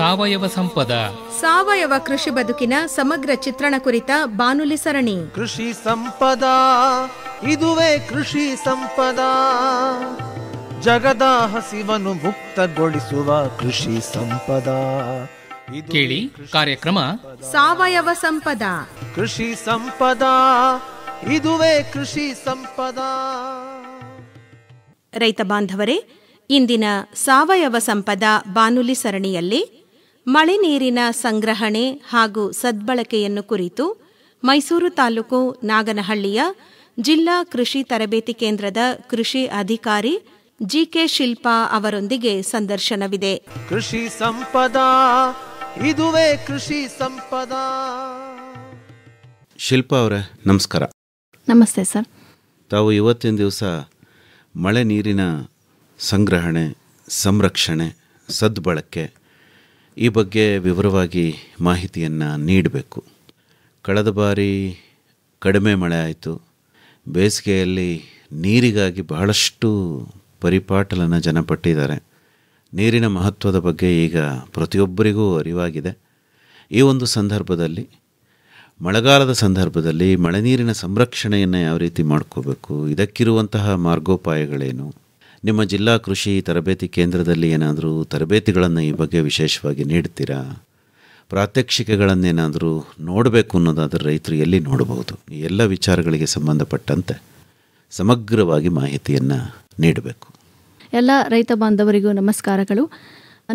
ಸಾವಯವ ಸಂಪದ. ಸಾವಯವ ಕೃಷಿ ಬದುಕಿನ ಸಮಗ್ರ ಚಿತ್ರಣ ಕುರಿತ ಬಾನುಲಿ ಸರಣಿ ಕೃಷಿ ಸಂಪದ. ಇದುವೇ ಕೃಷಿ ಸಂಪದ. ಜಗದ ಹಸಿವನ್ನು ಮುಕ್ತಗೊಳಿಸುವ ಕೃಷಿ ಸಂಪದ. ಕೇಳಿ ಕಾರ್ಯಕ್ರಮ ಸಾವಯವ ಸಂಪದ. ಕೃಷಿ ಸಂಪದ. ಇದುವೇ ಕೃಷಿ ಸಂಪದ. ರೈತ ಬಾಂಧವರೇ, ಇಂದಿನ ಸಾವಯವ ಸಂಪದ ಬಾನುಲಿ ಸರಣಿಯಲ್ಲಿ ಮಳೆ ನೀರಿನ ಸಂಗ್ರಹಣೆ ಹಾಗೂ ಸದ್ಬಳಕೆಯನ್ನು ಕುರಿತು ಮೈಸೂರು ತಾಲೂಕು ನಾಗನಹಳ್ಳಿಯ ಜಿಲ್ಲಾ ಕೃಷಿ ತರಬೇತಿ ಕೇಂದ್ರದ ಕೃಷಿ ಅಧಿಕಾರಿ ಜಿಕೆ ಶಿಲ್ಪಾ ಅವರೊಂದಿಗೆ ಸಂದರ್ಶನವಿದೆ. ಕೃಷಿ ಸಂಪದ. ಇದುವೇ ಕೃಷಿ ಸಂಪದ. ಶಿಲ್ಪಾ ಅವರೇ, ನಮಸ್ಕಾರ. ನಮಸ್ತೆ ಸರ್. ತಾವು ಇವತ್ತಿನ ದಿವಸ ಮಳೆ ನೀರಿನ ಸಂಗ್ರಹಣೆ, ಸಂರಕ್ಷಣೆ, ಸದ್ಬಳಕೆ ಈ ಬಗ್ಗೆ ವಿವರವಾಗಿ ಮಾಹಿತಿಯನ್ನು ನೀಡಬೇಕು. ಕಳೆದ ಬಾರಿ ಕಡಿಮೆ ಮಳೆ ಆಯಿತು. ಬೇಸಿಗೆಯಲ್ಲಿ ನೀರಿಗಾಗಿ ಬಹಳಷ್ಟು ಪರಿಪಾಟಲನ್ನು ಜನ ಪಟ್ಟಿದ್ದಾರೆ. ನೀರಿನ ಮಹತ್ವದ ಬಗ್ಗೆ ಈಗ ಪ್ರತಿಯೊಬ್ಬರಿಗೂ ಅರಿವಾಗಿದೆ. ಈ ಒಂದು ಸಂದರ್ಭದಲ್ಲಿ, ಮಳೆಗಾಲದ ಸಂದರ್ಭದಲ್ಲಿ ಮಳೆ ನೀರಿನ ಸಂರಕ್ಷಣೆಯನ್ನು ಯಾವ ರೀತಿ ಮಾಡ್ಕೋಬೇಕು, ಇದಕ್ಕಿರುವಂತಹ ಮಾರ್ಗೋಪಾಯಗಳೇನು, ನಿಮ್ಮ ಜಿಲ್ಲಾ ಕೃಷಿ ತರಬೇತಿ ಕೇಂದ್ರದಲ್ಲಿ ಏನಾದರೂ ತರಬೇತಿಗಳನ್ನು ಈ ಬಗ್ಗೆ ವಿಶೇಷವಾಗಿ ನೀಡ್ತೀರಾ, ಪ್ರಾತ್ಯಕ್ಷಿಕೆಗಳನ್ನೇನಾದರೂ ನೋಡಬೇಕು ಅನ್ನೋದಾದರೆ ರೈತರು ಎಲ್ಲಿ ನೋಡಬಹುದು, ಈ ಎಲ್ಲ ವಿಚಾರಗಳಿಗೆ ಸಂಬಂಧಪಟ್ಟಂತೆ ಸಮಗ್ರವಾಗಿ ಮಾಹಿತಿಯನ್ನು ನೀಡಬೇಕು. ಎಲ್ಲ ರೈತ ಬಾಂಧವರಿಗೂ ನಮಸ್ಕಾರಗಳು.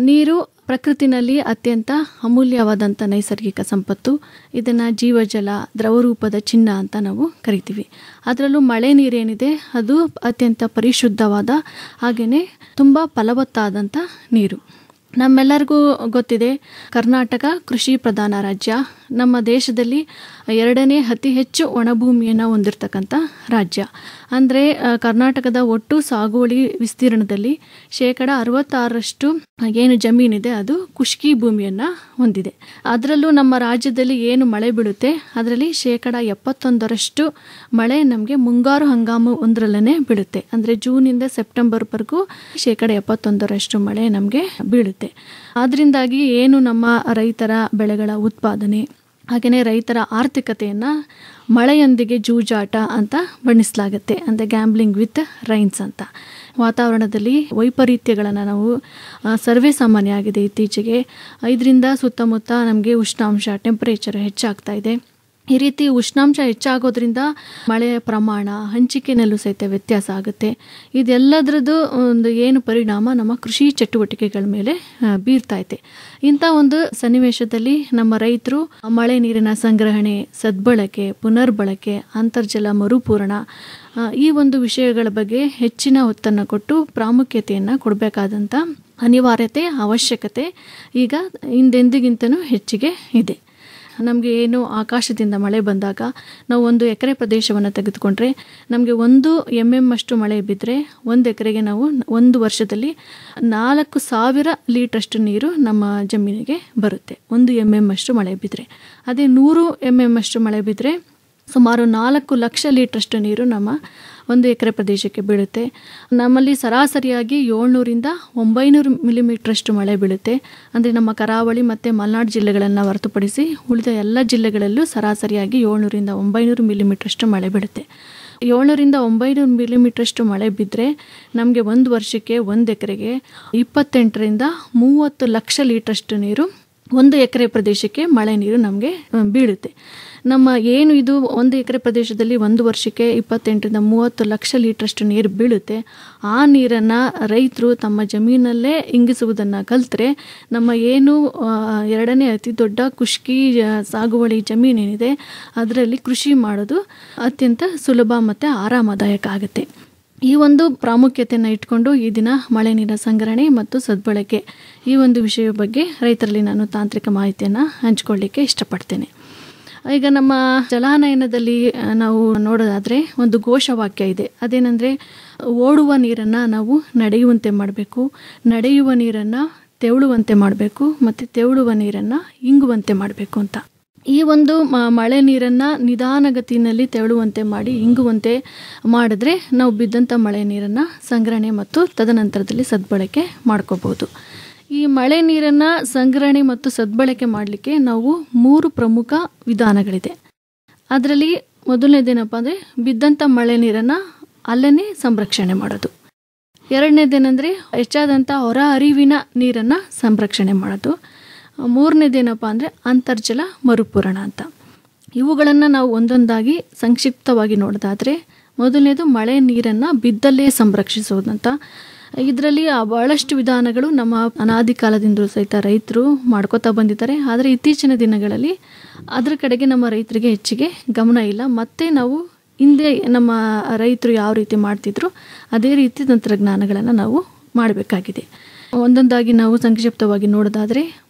ನೀರು ಪ್ರಕೃತಿನಲ್ಲಿ ಅತ್ಯಂತ ಅಮೂಲ್ಯವಾದಂಥ ನೈಸರ್ಗಿಕ ಸಂಪತ್ತು. ಇದನ್ನು ಜೀವಜಲ, ದ್ರವರೂಪದ ಚಿನ್ನ ಅಂತ ನಾವು ಕರಿತೀವಿ. ಅದರಲ್ಲೂ ಮಳೆ ನೀರೇನಿದೆ ಅದು ಅತ್ಯಂತ ಪರಿಶುದ್ಧವಾದ ಹಾಗೆಯೇ ತುಂಬ ಫಲವತ್ತಾದಂಥ ನೀರು. ನಮ್ಮೆಲ್ಲರಿಗೂ ಗೊತ್ತಿದೆ, ಕರ್ನಾಟಕ ಕೃಷಿ ಪ್ರಧಾನ ರಾಜ್ಯ. ನಮ್ಮ ದೇಶದಲ್ಲಿ 2ನೇ ಅತಿ ಹೆಚ್ಚು ಒಣಭೂಮಿಯನ್ನು ಹೊಂದಿರತಕ್ಕಂಥ ರಾಜ್ಯ. ಅಂದರೆ ಕರ್ನಾಟಕದ ಒಟ್ಟು ಸಾಗುವಳಿ ವಿಸ್ತೀರ್ಣದಲ್ಲಿ 66% ಏನು ಜಮೀನಿದೆ ಅದು ಖುಷ್ಕಿ ಭೂಮಿಯನ್ನು ಹೊಂದಿದೆ. ಅದರಲ್ಲೂ ನಮ್ಮ ರಾಜ್ಯದಲ್ಲಿ ಏನು ಮಳೆ ಬೀಳುತ್ತೆ ಅದರಲ್ಲಿ 71% ಮಳೆ ನಮಗೆ ಮುಂಗಾರು ಹಂಗಾಮು ಒಂದರಲ್ಲೇ ಬೀಳುತ್ತೆ. ಅಂದರೆ ಜೂನಿಂದ ಸೆಪ್ಟೆಂಬರ್ವರೆಗೂ 71% ಮಳೆ ನಮಗೆ ಬೀಳುತ್ತೆ. ಆದ್ದರಿಂದಾಗಿ ಏನು ನಮ್ಮ ರೈತರ ಬೆಳೆಗಳ ಉತ್ಪಾದನೆ ಹಾಗೆಯೇ ರೈತರ ಆರ್ಥಿಕತೆಯನ್ನು ಮಳೆಯೊಂದಿಗೆ ಜೂಜಾಟ ಅಂತ ಬಣ್ಣಿಸಲಾಗುತ್ತೆ. ಅಂದರೆ ಗ್ಯಾಂಬ್ಲಿಂಗ್ ವಿತ್ ರೈನ್ಸ್ ಅಂತ. ವಾತಾವರಣದಲ್ಲಿ ವೈಪರೀತ್ಯಗಳನ್ನು ನಾವು ಸರ್ವೇ ಸಾಮಾನ್ಯ ಆಗಿದೆ ಇತ್ತೀಚೆಗೆ. ಇದರಿಂದ ಸುತ್ತಮುತ್ತ ನಮಗೆ ಉಷ್ಣಾಂಶ, ಟೆಂಪರೇಚರ್ ಹೆಚ್ಚಾಗ್ತಾ ಇದೆ. ಈ ರೀತಿ ಉಷ್ಣಾಂಶ ಹೆಚ್ಚಾಗೋದ್ರಿಂದ ಮಳೆಯ ಪ್ರಮಾಣ, ಹಂಚಿಕೆನಲ್ಲೂ ಸಹಿತ ವ್ಯತ್ಯಾಸ ಆಗುತ್ತೆ. ಇದೆಲ್ಲದರದ್ದು ಒಂದು ಏನು ಪರಿಣಾಮ ನಮ್ಮ ಕೃಷಿ ಚಟುವಟಿಕೆಗಳ ಮೇಲೆ ಬೀರ್ತಾ ಇದೆ. ಇಂಥ ಒಂದು ಸನ್ನಿವೇಶದಲ್ಲಿ ನಮ್ಮ ರೈತರು ಮಳೆ ನೀರಿನ ಸಂಗ್ರಹಣೆ, ಸದ್ಬಳಕೆ, ಪುನರ್ಬಳಕೆ, ಅಂತರ್ಜಲ ಮರುಪೂರಣ ಈ ಒಂದು ವಿಷಯಗಳ ಬಗ್ಗೆ ಹೆಚ್ಚಿನ ಒತ್ತನ್ನು ಕೊಟ್ಟು ಪ್ರಾಮುಖ್ಯತೆಯನ್ನು ಕೊಡಬೇಕಾದಂಥ ಅನಿವಾರ್ಯತೆ, ಅವಶ್ಯಕತೆ ಈಗ ಹಿಂದೆಂದಿಗಿಂತನೂ ಹೆಚ್ಚಿಗೆ ಇದೆ. ನಮಗೆ ಏನು ಆಕಾಶದಿಂದ ಮಳೆ ಬಂದಾಗ ನಾವು 1 ಎಕರೆ ಪ್ರದೇಶವನ್ನು ತೆಗೆದುಕೊಂಡ್ರೆ ನಮಗೆ 1 mm ಅಷ್ಟು ಮಳೆ ಬಿದ್ದರೆ 1 ಎಕರೆಗೆ ನಾವು 1 ವರ್ಷದಲ್ಲಿ 4000 ಲೀಟ್ರಷ್ಟು ನೀರು ನಮ್ಮ ಜಮೀನಿಗೆ ಬರುತ್ತೆ. 1 mm ಅಷ್ಟು ಮಳೆ ಬಿದ್ದರೆ. ಅದೇ 100 mm ಅಷ್ಟು ಮಳೆ ಬಿದ್ದರೆ ಸುಮಾರು 4 ಲಕ್ಷ ಲೀಟ್ರಷ್ಟು ನೀರು ನಮ್ಮ 1 ಎಕರೆ ಪ್ರದೇಶಕ್ಕೆ ಬೀಳುತ್ತೆ. ನಮ್ಮಲ್ಲಿ ಸರಾಸರಿಯಾಗಿ 700ರಿಂದ 900 ಮಿಲಿಮೀಟ್ರಷ್ಟು ಮಳೆ ಬೀಳುತ್ತೆ. ಅಂದರೆ ನಮ್ಮ ಕರಾವಳಿ ಮತ್ತು ಮಲೆನಾಡು ಜಿಲ್ಲೆಗಳನ್ನು ಹೊರತುಪಡಿಸಿ ಉಳಿದ ಎಲ್ಲ ಜಿಲ್ಲೆಗಳಲ್ಲೂ ಸರಾಸರಿಯಾಗಿ 700ರಿಂದ 900 ಮಿಲಿಮೀಟ್ರಷ್ಟು ಮಳೆ ಬೀಳುತ್ತೆ. 700ರಿಂದ 900 ಮಿಲಿಮೀಟ್ರಷ್ಟು ಮಳೆ ಬಿದ್ದರೆ ನಮಗೆ 1 ವರ್ಷಕ್ಕೆ 1 ಎಕರೆಗೆ 28ರಿಂದ 30 ಲಕ್ಷ ಲೀಟ್ರಷ್ಟು ನೀರು 1 ಎಕರೆ ಪ್ರದೇಶಕ್ಕೆ ಮಳೆ ನೀರು ನಮಗೆ ಬೀಳುತ್ತೆ. ನಮ್ಮ ಏನು ಇದು 1 ಎಕರೆ ಪ್ರದೇಶದಲ್ಲಿ 1 ವರ್ಷಕ್ಕೆ 28ರಿಂದ 30 ಲಕ್ಷ ಲೀಟ್ರಷ್ಟು ನೀರು ಬೀಳುತ್ತೆ. ಆ ನೀರನ್ನು ರೈತರು ತಮ್ಮ ಜಮೀನಲ್ಲೇ ಇಂಗಿಸುವುದನ್ನು ಕಲಿತ್ರೆ ನಮ್ಮ ಏನು 2ನೇ ಅತಿ ದೊಡ್ಡ ಖುಷ್ಕಿ ಸಾಗುವಳಿ ಜಮೀನೇನಿದೆ ಅದರಲ್ಲಿ ಕೃಷಿ ಮಾಡೋದು ಅತ್ಯಂತ ಸುಲಭ ಮತ್ತು ಆರಾಮದಾಯಕ ಆಗುತ್ತೆ. ಈ ಒಂದು ಪ್ರಾಮುಖ್ಯತೆಯನ್ನು ಇಟ್ಕೊಂಡು ಈ ದಿನ ಮಳೆ ನೀರಿನ ಸಂಗ್ರಹಣೆ ಮತ್ತು ಸದ್ಬಳಕೆ ಈ ಒಂದು ವಿಷಯದ ಬಗ್ಗೆ ರೈತರಲ್ಲಿ ನಾನು ತಾಂತ್ರಿಕ ಮಾಹಿತಿಯನ್ನು ಹಂಚಿಕೊಳ್ಳಿಕ್ಕೆ ಇಷ್ಟಪಡ್ತೇನೆ. ಈಗ ನಮ್ಮ ಜಲಾನಯನದಲ್ಲಿ ನಾವು ನೋಡೋದಾದರೆ ಒಂದು ಘೋಷವಾಕ್ಯ ಇದೆ. ಅದೇನೆಂದರೆ, ಓಡುವ ನೀರನ್ನು ನಾವು ನಡೆಯುವಂತೆ ಮಾಡಬೇಕು, ನಡೆಯುವ ನೀರನ್ನು ತೆವಳುವಂತೆ ಮಾಡಬೇಕು ಮತ್ತು ತೆವಳುವ ನೀರನ್ನು ಇಂಗುವಂತೆ ಮಾಡಬೇಕು ಅಂತ. ಈ ಒಂದು ಮಳೆ ನೀರನ್ನು ನಿಧಾನಗತಿಯಲ್ಲಿ ತೆವಳುವಂತೆ ಮಾಡಿ ಇಂಗುವಂತೆ ಮಾಡಿದ್ರೆ ನಾವು ಬಿದ್ದಂಥ ಮಳೆ ನೀರನ್ನು ಸಂಗ್ರಹಣೆ ಮತ್ತು ತದನಂತರದಲ್ಲಿ ಸದ್ಬಳಕೆ ಮಾಡ್ಕೋಬಹುದು. ಈ ಮಳೆ ನೀರನ್ನು ಸಂಗ್ರಹಣೆ ಮತ್ತು ಸದ್ಬಳಕೆ ಮಾಡಲಿಕ್ಕೆ ನಾವು 3 ಪ್ರಮುಖ ವಿಧಾನಗಳಿದೆ. ಅದರಲ್ಲಿ ಮೊದಲನೇದೇನಪ್ಪ ಅಂದರೆ ಬಿದ್ದಂಥ ಮಳೆ ನೀರನ್ನು ಅಲ್ಲೇ ಸಂರಕ್ಷಣೆ ಮಾಡೋದು. ಎರಡನೇದೇನೆಂದರೆ ಹೆಚ್ಚಾದಂಥ ಹೊರ ಹರಿವಿನ ನೀರನ್ನು ಸಂರಕ್ಷಣೆ ಮಾಡೋದು. ಮೂರನೇದೇನಪ್ಪ ಅಂದರೆ ಅಂತರ್ಜಲ ಮರುಪೂರಣ ಅಂತ. ಇವುಗಳನ್ನು ನಾವು ಒಂದೊಂದಾಗಿ ಸಂಕ್ಷಿಪ್ತವಾಗಿ ನೋಡೋದಾದರೆ, ಮೊದಲನೇದು ಮಳೆ ನೀರನ್ನು ಬಿದ್ದಲ್ಲೇ ಸಂರಕ್ಷಿಸೋದಂತ. ಇದರಲ್ಲಿ ಭಾಳಷ್ಟು ವಿಧಾನಗಳು ನಮ್ಮ ಅನಾದಿ ಕಾಲದಿಂದಲೂ ಸಹಿತ ರೈತರು ಮಾಡ್ಕೋತಾ ಬಂದಿದ್ದಾರೆ. ಆದರೆ ಇತ್ತೀಚಿನ ದಿನಗಳಲ್ಲಿ ಅದರ ಕಡೆಗೆ ನಮ್ಮ ರೈತರಿಗೆ ಹೆಚ್ಚಿಗೆ ಗಮನ ಇಲ್ಲ. ಮತ್ತು ನಾವು ಹಿಂದೆ ನಮ್ಮ ರೈತರು ಯಾವ ರೀತಿ ಮಾಡ್ತಿದ್ರು ಅದೇ ರೀತಿ ತಂತ್ರಜ್ಞಾನಗಳನ್ನು ನಾವು ಮಾಡಬೇಕಾಗಿದೆ. ಒಂದೊಂದಾಗಿ ನಾವು ಸಂಕ್ಷಿಪ್ತವಾಗಿ ನೋಡೋದಾದರೆ,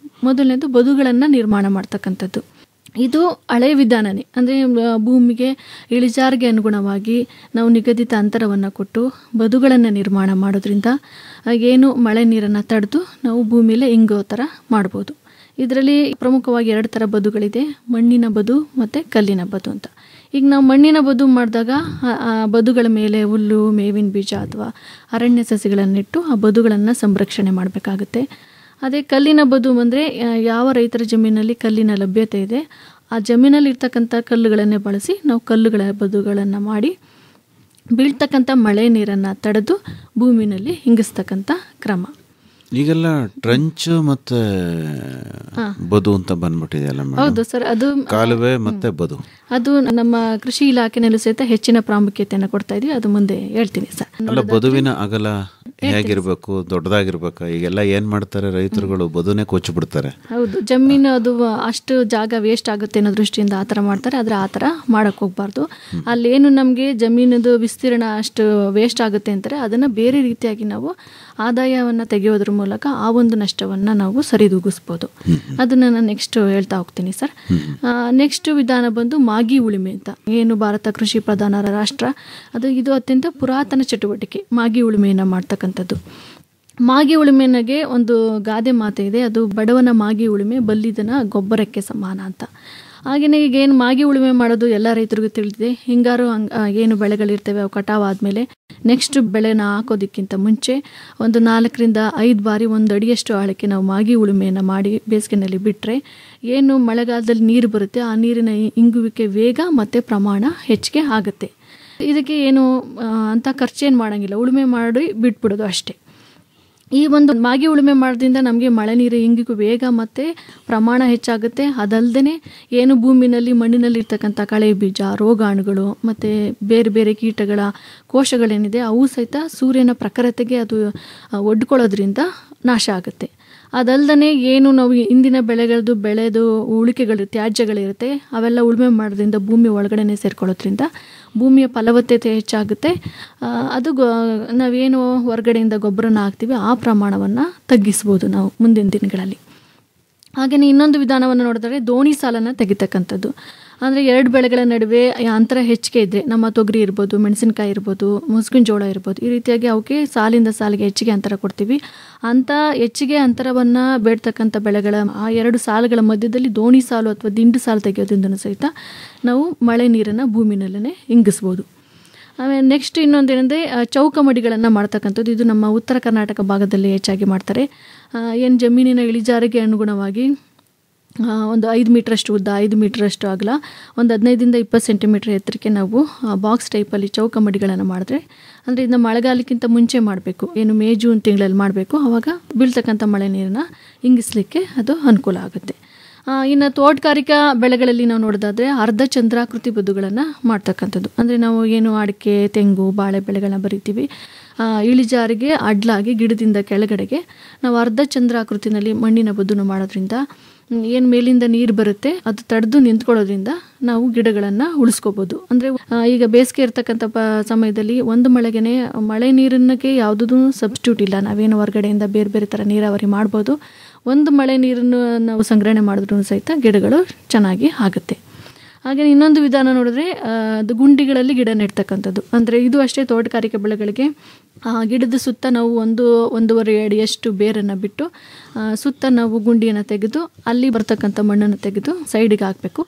ಮೊದಲನೇದು ಬದುಗಳನ್ನು ನಿರ್ಮಾಣ ಮಾಡ್ತಕ್ಕಂಥದ್ದು. ಇದು ಹಳೆ ವಿಧಾನನೇ. ಅಂದರೆ ಭೂಮಿಗೆ ಇಳಿಜಾರಿಗೆ ಅನುಗುಣವಾಗಿ ನಾವು ನಿಗದಿತ ಅಂತರವನ್ನು ಕೊಟ್ಟು ಬದುಗಳನ್ನು ನಿರ್ಮಾಣ ಮಾಡೋದ್ರಿಂದ ಏನು ಮಳೆ ನೀರನ್ನು ತಡೆದು ನಾವು ಭೂಮಿಯಲ್ಲೇ ಇಂಗೋ ಥರ ಮಾಡ್ಬೋದು. ಇದರಲ್ಲಿ ಪ್ರಮುಖವಾಗಿ 2 ಥರ ಬದುಗಳಿದೆ, ಮಣ್ಣಿನ ಬದು ಮತ್ತು ಕಲ್ಲಿನ ಬದು ಅಂತ. ಈಗ ನಾವು ಮಣ್ಣಿನ ಬದು ಮಾಡಿದಾಗ ಆ ಬದುಗಳ ಮೇಲೆ ಹುಲ್ಲು, ಮೇವಿನ ಬೀಜ ಅಥವಾ ಅರಣ್ಯ ಸಸಿಗಳನ್ನಿಟ್ಟು ಆ ಬದುಗಳನ್ನು ಸಂರಕ್ಷಣೆ ಮಾಡಬೇಕಾಗುತ್ತೆ. ಅದೇ ಕಲ್ಲಿನ ಬದು ಅಂದರೆ ಯಾವ ರೈತರ ಜಮೀನಲ್ಲಿ ಕಲ್ಲಿನ ಲಭ್ಯತೆ ಇದೆ ಆ ಜಮೀನಲ್ಲಿ ಇರ್ತಕ್ಕಂಥ ಕಲ್ಲುಗಳನ್ನೇ ಬಳಸಿ ನಾವು ಕಲ್ಲುಗಳ ಬದುಗಳನ್ನು ಮಾಡಿ ಬೀಳ್ತಕ್ಕಂಥ ಮಳೆ ನೀರನ್ನು ತಡೆದು ಭೂಮಿನಲ್ಲಿ ಇಂಗಿಸ್ತಕ್ಕಂಥ ಕ್ರಮ. ಈಗೆಲ್ಲ ಟ್ರಂಚ್ ಮತ್ತೆ ಬದು ಅಂತ ಬಂದ್ಬಿಟ್ಟಿದೆಯಲ್ಲ. ಹೌದು ಸರ್, ಅದು ಕಾಲುವೆ ಮತ್ತೆ ಬದು, ಅದು ನಮ್ಮ ಕೃಷಿ ಇಲಾಖೆನಲ್ಲೂ ಸಹಿತ ಹೆಚ್ಚಿನ ಪ್ರಾಮುಖ್ಯತೆಯನ್ನು ಕೊಡ್ತಾ ಇದೀವಿ. ಅದು ಮುಂದೆ ಹೇಳ್ತೀನಿ ಸರ್. ಅಲ್ಲ, ಬದುವಿನ ಅಗಲ ಹೇಗಿರ್ಬೇಕು, ದೊಡ್ಡದಾಗಿರ್ಬೇಕಾ? ಈಗೆಲ್ಲ ಏನ್ ಮಾಡ್ತಾರೆ ರೈತರುಗಳು, ಬದುನೇ ಕೊಚ್ಚಿಬಿಡ್ತಾರೆ. ಹೌದು, ಜಮೀನು ಅದು ಅಷ್ಟು ಜಾಗ ವೇಸ್ಟ್ ಆಗುತ್ತೆ ಅನ್ನೋ ದೃಷ್ಟಿಯಿಂದ ಆ ಥರ ಮಾಡ್ತಾರೆ. ಆದರೆ ಆ ಥರ ಮಾಡಕ್ಕೆ ಹೋಗ್ಬಾರ್ದು. ಅಲ್ಲೇನು ನಮಗೆ ಜಮೀನದು ವಿಸ್ತೀರ್ಣ ಅಷ್ಟು ವೇಸ್ಟ್ ಆಗುತ್ತೆ ಅಂತಾರೆ, ಅದನ್ನು ಬೇರೆ ರೀತಿಯಾಗಿ ನಾವು ಆದಾಯವನ್ನು ತೆಗೆಯೋದ್ರ ಮೂಲಕ ಆ ಒಂದು ನಷ್ಟವನ್ನು ನಾವು ಸರಿದೂಗಿಸ್ಬೋದು. ಅದನ್ನು ನಾನು ನೆಕ್ಸ್ಟ್ ಹೇಳ್ತಾ ಹೋಗ್ತೀನಿ ಸರ್. ನೆಕ್ಸ್ಟ್ ವಿಧಾನ ಬಂದು ಮಾಗಿ ಉಳುಮೆ ಅಂತ. ಏನು ಭಾರತ ಕೃಷಿ ಪ್ರಧಾನ ರಾಷ್ಟ್ರ, ಇದು ಅತ್ಯಂತ ಪುರಾತನ ಚಟುವಟಿಕೆ ಮಾಗಿ ಉಳುಮೆಯನ್ನು ಮಾಡ್ತಕ್ಕಂಥದ್ದು. ಮಾಗಿ ಉಳುಮೆನಾಗೆ ಒಂದು ಗಾದೆ ಮಾತೆ ಇದೆ, ಅದು ಬಡವನ ಮಾಗಿ ಉಳುಮೆ ಬಲ್ಲಿದನ ಗೊಬ್ಬರಕ್ಕೆ ಸಮಾನ ಅಂತ. ಹಾಗೆಯೇ ಈಗ ಏನು ಮಾಗಿ ಉಳುಮೆ ಮಾಡೋದು ಎಲ್ಲ ರೈತರಿಗೂ ತಿಳಿದಿದೆ. ಹಿಂಗಾರು ಏನು ಬೆಳೆಗಳಿರ್ತವೆ ಅವು ಕಟಾವು ಆದಮೇಲೆ ನೆಕ್ಸ್ಟ್ ಬೆಳೆನ ಹಾಕೋದಕ್ಕಿಂತ ಮುಂಚೆ ಒಂದು 4 ರಿಂದ 5 ಬಾರಿ 1 ಅಡಿಯಷ್ಟು ಆಳಕ್ಕೆ ನಾವು ಮಾಗಿ ಉಳುಮೆಯನ್ನು ಮಾಡಿ ಬೇಸಿಗೆನಲ್ಲಿ ಬಿಟ್ಟರೆ ಏನು ಮಳೆಗಾಲದಲ್ಲಿ ನೀರು ಬರುತ್ತೆ ಆ ನೀರಿನ ಇಂಗುವಿಕೆ ವೇಗ ಮತ್ತು ಪ್ರಮಾಣ ಹೆಚ್ಚಿಗೆ ಆಗುತ್ತೆ. ಇದಕ್ಕೆ ಏನು ಅಂತ ಖರ್ಚೇನು ಮಾಡೋಂಗಿಲ್ಲ, ಉಳುಮೆ ಮಾಡಿ ಬಿಟ್ಬಿಡೋದು ಅಷ್ಟೇ. ಈ ಒಂದು ಮಾಗಿ ಉಳುಮೆ ಮಾಡೋದ್ರಿಂದ ನಮಗೆ ಮಳೆ ನೀರು ಇಂಗಿಗೂ ವೇಗ ಮತ್ತು ಪ್ರಮಾಣ ಹೆಚ್ಚಾಗುತ್ತೆ. ಅದಲ್ಲದೆ ಏನು ಭೂಮಿನಲ್ಲಿ ಮಣ್ಣಿನಲ್ಲಿ ಇರ್ತಕ್ಕಂಥ ಕಳೆ ಬೀಜ, ರೋಗಾಣುಗಳು ಮತ್ತು ಬೇರೆ ಬೇರೆ ಕೀಟಗಳ ಕೋಶಗಳೇನಿದೆ ಅವು ಸಹಿತ ಸೂರ್ಯನ ಪ್ರಖರತೆಗೆ ಅದು ಒಡ್ಕೊಳ್ಳೋದ್ರಿಂದ ನಾಶ ಆಗುತ್ತೆ. ಅದಲ್ಲದೆ ಏನು ನಾವು ಇಂದಿನ ಬೆಳೆದು ಉಳಿಕೆಗಳು ತ್ಯಾಜ್ಯಗಳಿರುತ್ತೆ ಅವೆಲ್ಲ ಉಳುಮೆ ಮಾಡೋದ್ರಿಂದ ಭೂಮಿ ಒಳಗಡೆ ಸೇರ್ಕೊಳ್ಳೋದ್ರಿಂದ ಭೂಮಿಯ ಫಲವತ್ತತೆ ಹೆಚ್ಚಾಗುತ್ತೆ. ಅದು ನಾವೇನು ಹೊರಗಡೆಯಿಂದ ಗೊಬ್ಬರನ ಹಾಕ್ತೀವಿ ಆ ಪ್ರಮಾಣವನ್ನು ತಗ್ಗಿಸ್ಬೋದು ನಾವು ಮುಂದಿನ ದಿನಗಳಲ್ಲಿ. ಹಾಗೆಯೇ ಇನ್ನೊಂದು ವಿಧಾನವನ್ನು ನೋಡಿದ್ರೆ ದೋಣಿ ಸಾಲನ್ನು ತೆಗಿತಕ್ಕಂಥದ್ದು. ಅಂದರೆ 2 ಬೆಳೆಗಳ ನಡುವೆ ಅಂತರ ಹೆಚ್ಚಿಗೆ ಇದ್ದರೆ, ನಮ್ಮ ತೊಗರಿ ಇರ್ಬೋದು, ಮೆಣಸಿನಕಾಯಿ ಇರ್ಬೋದು, ಮುಸ್ಕಿನ ಜೋಳ ಇರ್ಬೋದು, ಈ ರೀತಿಯಾಗಿ ಅವಕ್ಕೆ ಸಾಲಿಂದ ಸಾಲಿಗೆ ಹೆಚ್ಚಿಗೆ ಅಂತರ ಕೊಡ್ತೀವಿ. ಅಂಥ ಹೆಚ್ಚಿಗೆ ಅಂತರವನ್ನು ಬೇಡ್ತಕ್ಕಂಥ ಬೆಳೆಗಳ ಆ 2 ಸಾಲುಗಳ ಮಧ್ಯದಲ್ಲಿ ದೋಣಿ ಸಾಲು ಅಥವಾ ದಿಂಡು ಸಾಲು ತೆಗೆಯೋದ್ರಿಂದ ಸಹಿತ ನಾವು ಮಳೆ ನೀರನ್ನು ಭೂಮಿನಲ್ಲೇ ಇಂಗಿಸ್ಬೋದು. ಆಮೇಲೆ ನೆಕ್ಸ್ಟ್ ಇನ್ನೊಂದೇನೆಂದರೆ ಚೌಕ ಮಡಿಗಳನ್ನು ಮಾಡ್ತಕ್ಕಂಥದ್ದು. ಇದು ನಮ್ಮ ಉತ್ತರ ಕರ್ನಾಟಕ ಭಾಗದಲ್ಲಿ ಹೆಚ್ಚಾಗಿ ಮಾಡ್ತಾರೆ. ಏನು ಜಮೀನಿನ ಇಳಿಜಾರಿಗೆ ಅನುಗುಣವಾಗಿ ಒಂದು 5 ಮೀಟ್ರಷ್ಟು ಉದ್ದ, 5 ಮೀಟ್ರಷ್ಟು ಅಗಲ, ಒಂದು 15 ರಿಂದ 20 ಸೆಂಟಿಮೀಟರ್ ಎತ್ತರಕ್ಕೆ ನಾವು ಬಾಕ್ಸ್ ಟೈಪಲ್ಲಿ ಚೌಕ ಮಡಿಗಳನ್ನು ಮಾಡಿದ್ರೆ, ಅಂದರೆ ಇದನ್ನ ಮಳೆಗಾಲಕ್ಕಿಂತ ಮುಂಚೆ ಮಾಡಬೇಕು, ಏನು ಮೇ ಜೂನ್ ತಿಂಗಳಲ್ಲಿ ಮಾಡಬೇಕು. ಆವಾಗ ಬೀಳ್ತಕ್ಕಂಥ ಮಳೆ ನೀರನ್ನು ಇಂಗಿಸ್ಲಿಕ್ಕೆ ಅದು ಅನುಕೂಲ ಆಗುತ್ತೆ. ಇನ್ನು ತೋಟಗಾರಿಕಾ ಬೆಳೆಗಳಲ್ಲಿ ನಾವು ನೋಡೋದಾದರೆ ಅರ್ಧ ಚಂದ್ರಾಕೃತಿ ಬದುಗಳನ್ನು ಮಾಡ್ತಕ್ಕಂಥದ್ದು. ಅಂದರೆ ನಾವು ಏನು ಅಡಿಕೆ, ತೆಂಗು, ಬಾಳೆ ಬೆಳೆಗಳನ್ನ ಬರಿತೀವಿ, ಇಳಿಜಾರಿಗೆ ಅಡ್ಲಾಗಿ ಗಿಡದಿಂದ ಕೆಳಗಡೆಗೆ ನಾವು ಅರ್ಧ ಚಂದ್ರಾಕೃತಿನಲ್ಲಿ ಮಣ್ಣಿನ ಬದುನು ಮಾಡೋದ್ರಿಂದ ಏನು ಮೇಲಿಂದ ನೀರು ಬರುತ್ತೆ ಅದು ತಡೆದು ನಿಂತ್ಕೊಳ್ಳೋದ್ರಿಂದ ನಾವು ಗಿಡಗಳನ್ನು ಉಳಿಸ್ಕೋಬೋದು. ಅಂದರೆ ಈಗ ಬೇಸಿಗೆ ಇರ್ತಕ್ಕಂಥ ಸಮಯದಲ್ಲಿ ಒಂದು ಮಳೆಗೆ ಮಳೆ ನೀರನ್ನಕ್ಕೆ ಯಾವುದೂ ಸಬ್ಸ್ಟಿಟ್ಯೂಟ್ ಇಲ್ಲ. ನಾವೇನು ಹೊರಗಡೆಯಿಂದ ಬೇರೆ ಬೇರೆ ಥರ ನೀರಾವರಿ ಮಾಡ್ಬೋದು. ಒಂದು ಮಳೆ ನೀರನ್ನು ನಾವು ಸಂಗ್ರಹಣೆ ಮಾಡಿದ್ರೂ ಸಹಿತ ಗಿಡಗಳು ಚೆನ್ನಾಗಿ ಆಗುತ್ತೆ. ಹಾಗೆ ಇನ್ನೊಂದು ವಿಧಾನ ನೋಡಿದ್ರೆ ಅದು ಗುಂಡಿಗಳಲ್ಲಿ ಗಿಡ ನೆಡ್ತಕ್ಕಂಥದ್ದು. ಅಂದರೆ ಇದು ಅಷ್ಟೇ ತೋಟಗಾರಿಕೆ ಬೆಳೆಗಳಿಗೆ ಗಿಡದ ಸುತ್ತ ನಾವು 1-1.5 ಅಡಿಯಷ್ಟು ಬೇರನ್ನು ಬಿಟ್ಟು ಸುತ್ತ ನಾವು ಗುಂಡಿಯನ್ನು ತೆಗೆದು ಅಲ್ಲಿ ಬರ್ತಕ್ಕಂಥ ಮಣ್ಣನ್ನು ತೆಗೆದು ಸೈಡಿಗೆ ಹಾಕಬೇಕು.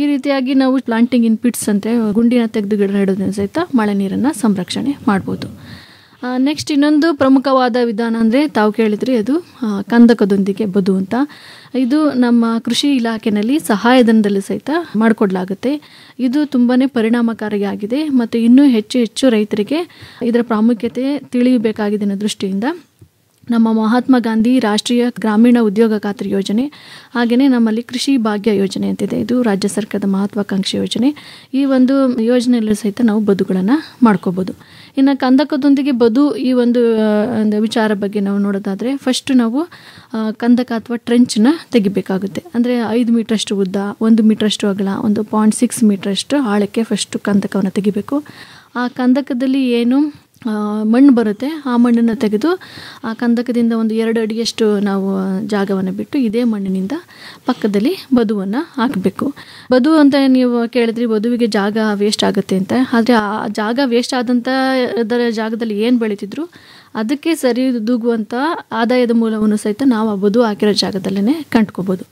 ಈ ರೀತಿಯಾಗಿ ನಾವು ಪ್ಲಾಂಟಿಂಗ್ ಇನ್ ಪಿಟ್ಸ್ ಅಂತ ಗುಂಡಿನ ತೆಗೆದು ಗಿಡ ನೆಡೋದ್ರಿಂದ ಸಹಿತ ಮಳೆ ನೀರನ್ನು ಸಂರಕ್ಷಣೆ ಮಾಡ್ಬೋದು. ನೆಕ್ಸ್ಟ್ ಇನ್ನೊಂದು ಪ್ರಮುಖವಾದ ವಿಧಾನ ಅಂದರೆ ತಾವು ಕೇಳಿದ್ರಿ, ಅದು ಕಂದಕದೊಂದಿಗೆ ಬದು ಅಂತ. ಇದು ನಮ್ಮ ಕೃಷಿ ಇಲಾಖೆಯಲ್ಲಿ ಸಹಾಯಧನದಲ್ಲಿ ಸಹಿತ ಮಾಡಿಕೊಡ್ಲಾಗುತ್ತೆ. ಇದು ತುಂಬಾ ಪರಿಣಾಮಕಾರಿಯಾಗಿದೆ ಮತ್ತು ಇನ್ನೂ ಹೆಚ್ಚು ಹೆಚ್ಚು ರೈತರಿಗೆ ಇದರ ಪ್ರಾಮುಖ್ಯತೆ ತಿಳಿಯಬೇಕಾಗಿದೆ ಅನ್ನೋ ದೃಷ್ಟಿಯಿಂದ ನಮ್ಮ ಮಹಾತ್ಮ ಗಾಂಧಿ ರಾಷ್ಟ್ರೀಯ ಗ್ರಾಮೀಣ ಉದ್ಯೋಗ ಖಾತ್ರಿ ಯೋಜನೆ, ಹಾಗೆಯೇ ನಮ್ಮಲ್ಲಿ ಕೃಷಿ ಭಾಗ್ಯ ಯೋಜನೆ ಅಂತಿದೆ. ಇದು ರಾಜ್ಯ ಸರ್ಕಾರದ ಮಹತ್ವಾಕಾಂಕ್ಷಿ ಯೋಜನೆ. ಈ ಒಂದು ಯೋಜನೆಯಲ್ಲೂ ಸಹಿತ ನಾವು ಬದುಗಳನ್ನು ಮಾಡ್ಕೋಬೋದು. ಇನ್ನು ಕಂದಕದೊಂದಿಗೆ ಬದು ಈ ಒಂದು ವಿಚಾರ ಬಗ್ಗೆ ನಾವು ನೋಡೋದಾದರೆ, ಫಸ್ಟ್ ನಾವು ಕಂದಕ ಅಥವಾ ಟ್ರೆಂಚನ್ನ ತೆಗಿಬೇಕಾಗುತ್ತೆ. ಅಂದರೆ 5 ಮೀಟ್ರಷ್ಟು ಉದ್ದ, 1 ಮೀಟ್ರಷ್ಟು ಅಗಲ, 1.6 ಮೀಟ್ರಷ್ಟು ಆಳಕ್ಕೆ ಫಸ್ಟು ಕಂದಕವನ್ನು ತೆಗಿಬೇಕು. ಆ ಕಂದಕದಲ್ಲಿ ಏನು ಮಣ್ಣು ಬರುತ್ತೆ, ಆ ಮಣ್ಣನ್ನು ತೆಗೆದು ಆ ಕಂದಕದಿಂದ ಒಂದು 2 ಅಡಿಯಷ್ಟು ನಾವು ಜಾಗವನ್ನು ಬಿಟ್ಟು ಇದೇ ಮಣ್ಣಿನಿಂದ ಪಕ್ಕದಲ್ಲಿ ಬದುವನ್ನು ಹಾಕಬೇಕು. ಬದು ಅಂತ ನೀವು ಕೇಳಿದ್ರಿ, ಬದುವಿಗೆ ಜಾಗ ವೇಸ್ಟ್ ಆಗುತ್ತೆ ಅಂತ. ಆದರೆ ಆ ಜಾಗ ವೇಸ್ಟ್ ಆದಂಥ ಜಾಗದಲ್ಲಿ ಏನು ಬೆಳೀತಿದ್ರು ಅದಕ್ಕೆ ಸರಿದೂಗುವಂಥ ಆದಾಯದ ಮೂಲವನ್ನು ಸಹಿತ ನಾವು ಆ ಬದು ಹಾಕಿರೋ ಜಾಗದಲ್ಲೇ ಕಂಡ್ಕೋಬೋದು.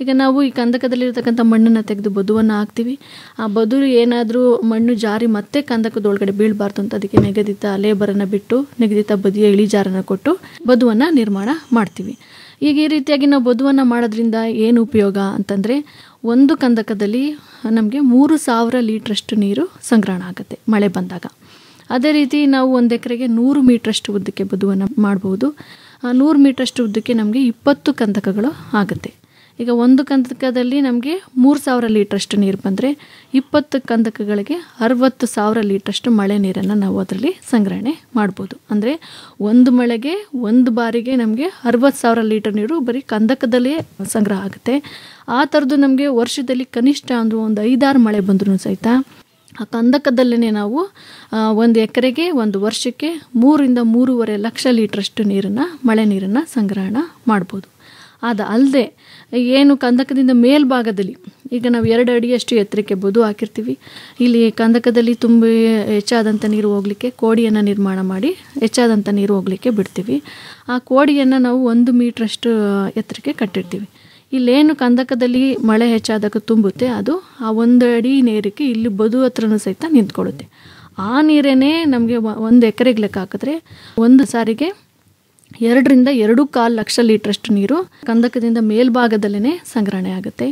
ಈಗ ನಾವು ಈ ಕಂದಕದಲ್ಲಿರ್ತಕ್ಕಂಥ ಮಣ್ಣನ್ನು ತೆಗೆದು ಬದುವನ್ನು ಹಾಕ್ತೀವಿ. ಆ ಬದು ಏನಾದರೂ ಮಣ್ಣು ಜಾರಿ ಮತ್ತೆ ಕಂದಕದೊಳಗಡೆ ಬೀಳಬಾರ್ದು ಅಂತ ಅದಕ್ಕೆ ನಿಗದಿತ ಲೇಬರನ್ನು ಬಿಟ್ಟು ನಿಗದಿತ ಬದಿಯ ಇಳಿಜಾರನ್ನು ಕೊಟ್ಟು ಬದುವನ್ನು ನಿರ್ಮಾಣ ಮಾಡ್ತೀವಿ. ಈಗ ಈ ರೀತಿಯಾಗಿ ನಾವು ಬದುವನ್ನು ಮಾಡೋದ್ರಿಂದ ಏನು ಉಪಯೋಗ ಅಂತಂದರೆ, ಒಂದು ಕಂದಕದಲ್ಲಿ ನಮಗೆ 3000 ಲೀಟ್ರಷ್ಟು ನೀರು ಸಂಗ್ರಹಣ ಆಗುತ್ತೆ ಮಳೆ ಬಂದಾಗ. ಅದೇ ರೀತಿ ನಾವು 1 ಎಕರೆಗೆ 100 ಮೀಟ್ರಷ್ಟು ಉದ್ದಕ್ಕೆ ಬದುವನ್ನು ಮಾಡ್ಬೋದು. 100 ಮೀಟ್ರಷ್ಟು ಉದ್ದಕ್ಕೆ ನಮಗೆ 20 ಕಂದಕಗಳು ಆಗುತ್ತೆ. ಈಗ ಒಂದು ಕಂದಕದಲ್ಲಿ ನಮಗೆ 3000 ಲೀಟ್ರಷ್ಟು ನೀರು ಬಂದರೆ 20 ಕಂದಕಗಳಿಗೆ 60,000 ಲೀಟ್ರಷ್ಟು ಮಳೆ ನೀರನ್ನು ನಾವು ಅದರಲ್ಲಿ ಸಂಗ್ರಹಣೆ ಮಾಡ್ಬೋದು. ಅಂದರೆ ಒಂದು ಮಳೆಗೆ ಒಂದು ಬಾರಿಗೆ ನಮಗೆ 60,000 ಲೀಟರ್ ನೀರು ಬರೀ ಕಂದಕದಲ್ಲೇ ಸಂಗ್ರಹ ಆಗುತ್ತೆ. ಆ ಥರದ್ದು ನಮಗೆ ವರ್ಷದಲ್ಲಿ ಕನಿಷ್ಠ ಒಂದು 5-6 ಮಳೆ ಬಂದರೂ ಸಹಿತ ಆ ಕಂದಕದಲ್ಲೇ ನಾವು 1 ಎಕರೆಗೆ 1 ವರ್ಷಕ್ಕೆ 3 ರಿಂದ 3.5 ಲಕ್ಷ ಲೀಟ್ರಷ್ಟು ನೀರನ್ನು ಮಳೆ ನೀರನ್ನು ಸಂಗ್ರಹಣ ಮಾಡ್ಬೋದು. ಅದು ಅಲ್ಲದೆ ಏನು ಕಂದಕದಿಂದ ಮೇಲ್ಭಾಗದಲ್ಲಿ ಈಗ ನಾವು 2 ಅಡಿಯಷ್ಟು ಎತ್ತರಕ್ಕೆ ಬದು ಹಾಕಿರ್ತೀವಿ. ಇಲ್ಲಿ ಕಂದಕದಲ್ಲಿ ತುಂಬ ಹೆಚ್ಚಾದಂಥ ನೀರು ಹೋಗಲಿಕ್ಕೆ ಕೋಡಿಯನ್ನು ನಿರ್ಮಾಣ ಮಾಡಿ ಹೆಚ್ಚಾದಂಥ ನೀರು ಹೋಗಲಿಕ್ಕೆ ಬಿಡ್ತೀವಿ. ಆ ಕೋಡಿಯನ್ನು ನಾವು 1 ಮೀಟ್ರಷ್ಟು ಎತ್ತರಕ್ಕೆ ಕಟ್ಟಿರ್ತೀವಿ. ಇಲ್ಲೇನು ಕಂದಕದಲ್ಲಿ ಮಳೆ ಹೆಚ್ಚಾದಾಗ ತುಂಬುತ್ತೆ, ಅದು ಆ 1 ಅಡಿ ನೀರಿಗೆ ಇಲ್ಲಿ ಬದು ಹತ್ರನೂ ಸಹಿತ ನಿಂತ್ಕೊಳ್ಳುತ್ತೆ. ಆ ನೀರೇ ನಮಗೆ 1 ಎಕರೆಗೆ ಲೆಕ್ಕ ಹಾಕಿದ್ರೆ ಒಂದು ಸಾರಿಗೆ 2 ರಿಂದ 2.25 ಲಕ್ಷ ಲೀಟ್ರಷ್ಟು ನೀರು ಕಂದಕದಿಂದ ಮೇಲ್ಭಾಗದಲ್ಲೇ ಸಂಗ್ರಹಣೆ ಆಗುತ್ತೆ.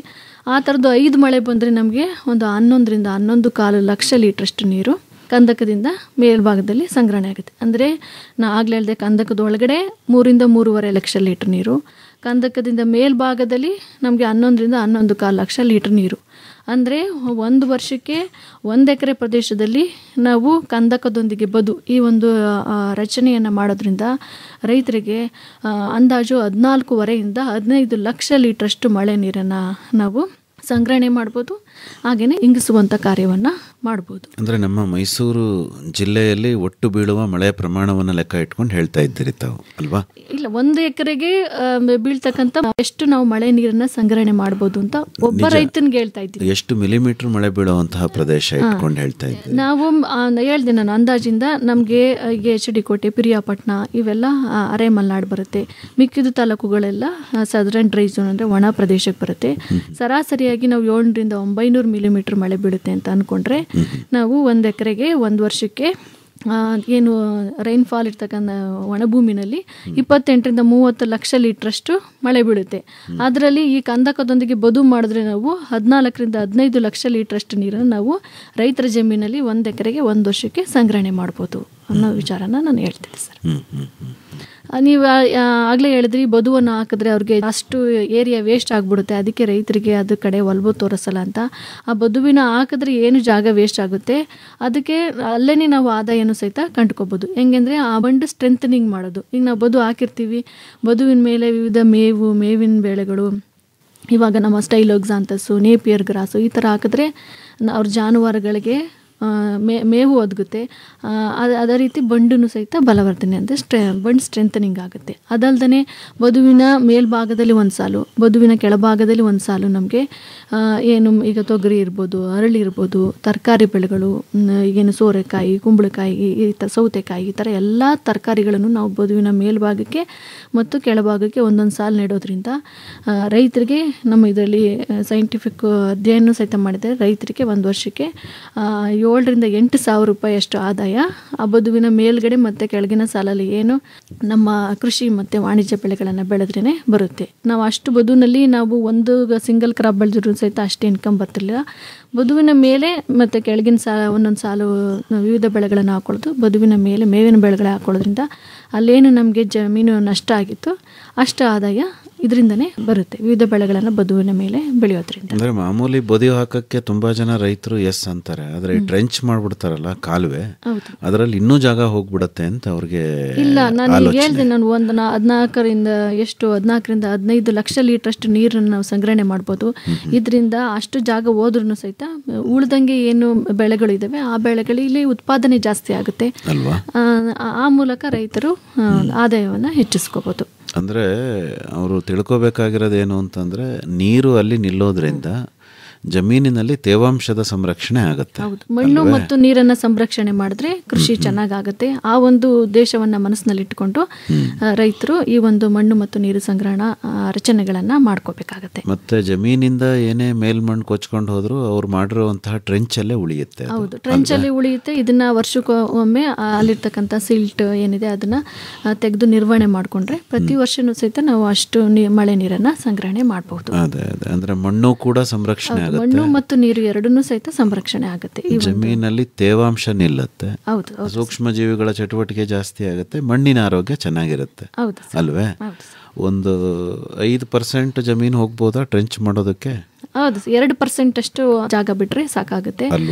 ಆ ಥರದ್ದು 5 ಮಳೆ ಬಂದರೆ ನಮಗೆ ಒಂದು 11 ರಿಂದ 11.25 ಲಕ್ಷ ಲೀಟ್ರಷ್ಟು ನೀರು ಕಂದಕದಿಂದ ಮೇಲ್ಭಾಗದಲ್ಲಿ ಸಂಗ್ರಹಣೆ ಆಗುತ್ತೆ. ಅಂದರೆ ನಾ ಆಗಲೇ ಹೇಳಿದೆ, ಕಂದಕದ ಒಳಗಡೆ 3 ರಿಂದ 3.5 ಲಕ್ಷ ಲೀಟ್ರ್ ನೀರು, ಕಂದಕದಿಂದ ಮೇಲ್ಭಾಗದಲ್ಲಿ ನಮಗೆ 11 ರಿಂದ 11.25 ಲಕ್ಷ ಲೀಟ್ರ್ ನೀರು. ಅಂದರೆ ಒಂದು ವರ್ಷಕ್ಕೆ 1 ಎಕರೆ ಪ್ರದೇಶದಲ್ಲಿ ನಾವು ಕಂದಕದೊಂದಿಗೆ ಬದು ಈ ಒಂದು ರಚನೆಯನ್ನು ಮಾಡೋದ್ರಿಂದ ರೈತರಿಗೆ ಅಂದಾಜು 14.5 ರಿಂದ 15 ಲಕ್ಷ ಲೀಟ್ರಷ್ಟು ಮಳೆ ನೀರನ್ನು ನಾವು ಸಂಗ್ರಹಣೆ ಮಾಡ್ಬೋದು. ಹಾಗೆಯೇ ಇಂಗಿಸುವಂಥ ಕಾರ್ಯವನ್ನು ಮಾಡ್ಬೋದು. ಅಂದರೆ ನಮ್ಮ ಮೈಸೂರು ಜಿಲ್ಲೆಯಲ್ಲಿ ಒಟ್ಟು ಬೀಳುವ ಮಳೆಯ ಪ್ರಮಾಣವನ್ನು ಲೆಕ್ಕ ಇಟ್ಕೊಂಡು ಹೇಳ್ತಾ ಇದ್ದೀರಿ ತಾವು ಅಲ್ವಾ? ಇಲ್ಲ, 1 ಎಕರೆಗೆ ಬೀಳ್ತಕ್ಕಂಥ ಎಷ್ಟು ನಾವು ಮಳೆ ನೀರನ್ನು ಸಂಗ್ರಹಣೆ ಮಾಡ್ಬೋದು ಅಂತ ಒಬ್ಬ ರೈತನಿಗೆ ಹೇಳ್ತಾ ಇದ್ದೀವಿ. ಎಷ್ಟು ಮಿಲಿಮೀಟರ್ ಮಳೆ ಬೀಳುವಂತಹ ಪ್ರದೇಶ ಇಟ್ಕೊಂಡು ಹೇಳ್ತಾ ಇದ್ದೀವಿ ನಾವು. ಹೇಳ್ದೆ ನಾನು ಅಂದಾಜಿಂದ ನಮಗೆ HD ಕೋಟೆ, ಪಿರಿಯಾಪಟ್ಟಣ ಇವೆಲ್ಲ ಅರೆ ಮಲೆನಾಡು ಬರುತ್ತೆ. ಮಿಕ್ಕಿದ ತಾಲೂಕುಗಳೆಲ್ಲ ಸದರ್ನ್ ಡ್ರೈ ಝೋನ್ ಅಂದರೆ ಒಣ ಪ್ರದೇಶಕ್ಕೆ ಬರುತ್ತೆ. ಸರಾಸರಿಯಾಗಿ ನಾವು 700 ರಿಂದ 900 ಮಿಲಿಮೀಟರ್ ಮಳೆ ಬೀಳುತ್ತೆ ಅಂತ ಅಂದ್ಕೊಂಡ್ರೆ ನಾವು 1 ಎಕರೆಗೆ 1 ವರ್ಷಕ್ಕೆ ಏನು ರೈನ್ಫಾಲ್ ಇರ್ತಕ್ಕಂಥ ಒಣಭೂಮಿನಲ್ಲಿ 28 ರಿಂದ 30 ಲಕ್ಷ ಲೀಟ್ರಷ್ಟು ಮಳೆ ಬೀಳುತ್ತೆ. ಅದರಲ್ಲಿ ಈ ಕಂದಕದೊಂದಿಗೆ ಬದು ಮಾಡಿದ್ರೆ ನಾವು 14 ರಿಂದ 15 ಲಕ್ಷ ಲೀಟ್ರಷ್ಟು ನೀರನ್ನು ನಾವು ರೈತರ ಜಮೀನಲ್ಲಿ 1 ಎಕರೆಗೆ 1 ವರ್ಷಕ್ಕೆ ಸಂಗ್ರಹಣೆ ಮಾಡ್ಬೋದು ಅನ್ನೋ ವಿಚಾರನ ನಾನು ಹೇಳ್ತೀನಿ ಸರ್. ನೀವು ಆಗಲೇ ಹೇಳಿದ್ರಿ, ಬದುವನ್ನು ಹಾಕಿದ್ರೆ ಅವ್ರಿಗೆ ಅಷ್ಟು ಏರಿಯಾ ವೇಸ್ಟ್ ಆಗಿಬಿಡುತ್ತೆ, ಅದಕ್ಕೆ ರೈತರಿಗೆ ಅದ್ರ ಕಡೆ ಒಲವು ತೋರಿಸಲ್ಲ ಅಂತ. ಆ ಬದುವಿನ ಹಾಕಿದ್ರೆ ಏನು ಜಾಗ ವೇಸ್ಟ್ ಆಗುತ್ತೆ, ಅದಕ್ಕೆ ಅಲ್ಲೇ ನಾವು ಆದಾಯನೂ ಸಹಿತ ಕಂಡ್ಕೋಬೋದು. ಹೆಂಗೆಂದರೆ ಆ ಬಂಡು ಸ್ಟ್ರೆಂಥನಿಂಗ್ ಮಾಡೋದು. ಈಗ ನಾವು ಬದು ಹಾಕಿರ್ತೀವಿ, ಬದುವಿನ ಮೇಲೆ ವಿವಿಧ ಮೇವಿನ ಬೆಳೆಗಳು, ಇವಾಗ ನಮ್ಮ ಸ್ಟೈಲೋಕ್ಸಾಂಥಸ್ಸು, ನೇಪಿಯರ್ ಗ್ರಾಸು ಈ ಥರ ಹಾಕಿದ್ರೆ ಅವ್ರ ಜಾನುವಾರುಗಳಿಗೆ ಮೇವು ಒದಗುತ್ತೆ. ಅದೇ ರೀತಿ ಬಂಡೂ ಸಹಿತ ಬಲವರ್ಧನೆ ಅಂದರೆ ಬಂಡ್ ಸ್ಟ್ರೆಂಥನಿಂಗ್ ಆಗುತ್ತೆ. ಅದಲ್ಲದೆ ಬದುವಿನ ಮೇಲ್ಭಾಗದಲ್ಲಿ 1 ಸಾಲು, ಬದುವಿನ ಕೆಳಭಾಗದಲ್ಲಿ 1 ಸಾಲು ನಮಗೆ ಏನು ಈಗ ತೊಗರಿ ಇರ್ಬೋದು, ಅರಳಿ ಇರ್ಬೋದು, ತರಕಾರಿ ಬೆಳೆಗಳು, ಈಗೇನು ಸೋರೆಕಾಯಿ, ಕುಂಬಳಕಾಯಿ, ಈ ಸೌತೆಕಾಯಿ ಈ ಥರ ಎಲ್ಲ ತರಕಾರಿಗಳನ್ನು ನಾವು ಬದುವಿನ ಮೇಲ್ಭಾಗಕ್ಕೆ ಮತ್ತು ಕೆಳಭಾಗಕ್ಕೆ 1 ಸಾಲು ನೆಡೋದ್ರಿಂದ ರೈತರಿಗೆ ನಮ್ಮ ಇದರಲ್ಲಿ ಸೈಂಟಿಫಿಕ್ ಅಧ್ಯಯನ ಸಹಿತ ಮಾಡಿದರೆ ರೈತರಿಗೆ 1 ವರ್ಷಕ್ಕೆ 7,000-8,000 ರೂಪಾಯಿಯಷ್ಟು ಆದಾಯ ಆ ಬದುವಿನ ಮೇಲ್ಗಡೆ ಮತ್ತು ಕೆಳಗಿನ ಸಾಲಲ್ಲಿ ಏನು ನಮ್ಮ ಕೃಷಿ ಮತ್ತು ವಾಣಿಜ್ಯ ಬೆಳೆಗಳನ್ನು ಬೆಳೆದ್ರೇ ಬರುತ್ತೆ. ನಾವು ಅಷ್ಟು ಬದುವಿನಲ್ಲಿ ನಾವು ಒಂದು ಸಿಂಗಲ್ ಕ್ರಾಪ್ ಬೆಳೆದ್ರೂ ಸಹಿತ ಅಷ್ಟು ಇನ್ಕಮ್ ಬರ್ತಿರಲಿಲ್ಲ. ಬದುವಿನ ಮೇಲೆ ಮತ್ತು ಕೆಳಗಿನ ಒಂದೊಂದು ಸಾಲು ವಿವಿಧ ಬೆಳೆಗಳನ್ನು ಹಾಕೊಳ್ಳೋದು, ಬದುವಿನ ಮೇಲೆ ಮೇವಿನ ಬೆಳೆಗಳು ಹಾಕೊಳ್ಳೋದ್ರಿಂದ ಅಲ್ಲೇನು ನಮಗೆ ಜಮೀನು ನಷ್ಟ ಆಗಿತ್ತು ಅಷ್ಟು ಆದಾಯ ಇದರಿಂದನೇ ಬರುತ್ತೆ, ವಿವಿಧ ಬೆಳೆಗಳನ್ನು ಬದುವಿನ ಮೇಲೆ ಬೆಳೆಯೋದ್ರಿಂದ. ಅಂದರೆ ಮಾಮೂಲಿ ಬದಿ ಹಾಕಕ್ಕೆ ತುಂಬ ಜನ ರೈತರು ಎಸ್ ಅಂತಾರೆ, ಆದರೆ ಟ್ರೆಂಚ್ ಮಾಡಿಬಿಡ್ತಾರಲ್ಲ ಕಾಲುವೆ, ಅದರಲ್ಲಿ ಇನ್ನೂ ಜಾಗ ಹೋಗ್ಬಿಡತ್ತೆ ಅಂತ ಅವ್ರಿಗೆ ಇಲ್ಲ. ನಾನು ಹೇಳಿದೆ, ನಾನು 14,15 ಲಕ್ಷ ಲೀಟ್ರಷ್ಟು ನೀರನ್ನು ನಾವು ಸಂಗ್ರಹಣೆ ಮಾಡ್ಬೋದು. ಇದರಿಂದ ಅಷ್ಟು ಜಾಗ ಹೋದ್ರೂ ಸಹಿತ ಉಳ್ದಂಗೆ ಏನು ಬೆಳೆಗಳು ಇದ್ದಾವೆ ಆ ಬೆಳೆಗಳಲ್ಲಿ ಉತ್ಪಾದನೆ ಜಾಸ್ತಿ ಆಗುತ್ತೆ. ಆ ಮೂಲಕ ರೈತರು ಆದಾಯವನ್ನು ಹೆಚ್ಚಿಸ್ಕೋಬೋದು. ಅಂದರೆ ಅವರು ತಿಳ್ಕೊಬೇಕಾಗಿರೋದೇನು ಅಂತಂದರೆ, ನೀರು ಅಲ್ಲಿ ನಿಲ್ಲೋದ್ರಿಂದ ಜಮೀನಿನಲ್ಲಿ ತೇವಾಂಶದ ಸಂರಕ್ಷಣೆ ಆಗುತ್ತೆ. ಹೌದು, ಮಣ್ಣು ಮತ್ತು ನೀರನ್ನು ಸಂರಕ್ಷಣೆ ಮಾಡಿದ್ರೆ ಕೃಷಿ ಚೆನ್ನಾಗಾಗುತ್ತೆ. ಆ ಒಂದು ಉದ್ದೇಶವನ್ನು ಮನಸ್ಸಿನಲ್ಲಿ ಇಟ್ಕೊಂಡು ರೈತರು ಈ ಒಂದು ಮಣ್ಣು ಮತ್ತು ನೀರು ಸಂಗ್ರಹಣಾ ರಚನೆಗಳನ್ನು ಮಾಡ್ಕೋಬೇಕಾಗತ್ತೆ. ಮತ್ತೆ ಜಮೀನಿಂದ ಏನೇ ಮೇಲ್ಮಣ್ಣು ಕೊಚ್ಕೊಂಡು ಹೋದ್ರು ಅವ್ರು ಮಾಡಿರುವಂತಹ ಟ್ರೆಂಚಲ್ಲೇ ಉಳಿಯುತ್ತೆ. ಹೌದು, ಟ್ರೆಂಚಲ್ಲಿ ಉಳಿಯುತ್ತೆ. ಇದನ್ನ ವರ್ಷಕ್ಕೊಮ್ಮೆ ಅಲ್ಲಿರ್ತಕ್ಕಂಥ ಸಿಲ್ಟ್ ಏನಿದೆ ಅದನ್ನ ತೆಗೆದು ನಿರ್ವಹಣೆ ಮಾಡಿಕೊಂಡ್ರೆ ಪ್ರತಿ ವರ್ಷನೂ ಸಹಿತ ನಾವು ಅಷ್ಟು ಮಳೆ ನೀರನ್ನು ಸಂಗ್ರಹಣೆ ಮಾಡಬಹುದು. ಅದೇ ಅಂದ್ರೆ ಮಣ್ಣು ಕೂಡ ಸಂರಕ್ಷಣೆ ಆಗುತ್ತೆ, ಮಣ್ಣು ಮತ್ತು ನೀರು ಎರಡನ್ನೂ ಸಹಿತ ಸಂರಕ್ಷಣೆ ಆಗುತ್ತೆ. ಜಮೀನಲ್ಲಿ ತೇವಾಂಶ ನಿಲ್ಲುತ್ತೆ. ಹೌದು, ಸೂಕ್ಷ್ಮ ಜೀವಿಗಳ ಚಟುವಟಿಕೆ ಜಾಸ್ತಿ ಆಗುತ್ತೆ, ಮಣ್ಣಿನ ಆರೋಗ್ಯ ಚೆನ್ನಾಗಿರುತ್ತೆ. ಹೌದು ಅಲ್ವೇ? ಒಂದು 5% ಜಮೀನು ಹೋಗ್ಬೋದಾ ಟ್ರೆಂಚ್ ಮಾಡೋದಕ್ಕೆ? ಹೌದು, 2% ಅಷ್ಟು ಜಾಗ ಬಿಟ್ರೆ ಸಾಕಾಗುತ್ತೆ.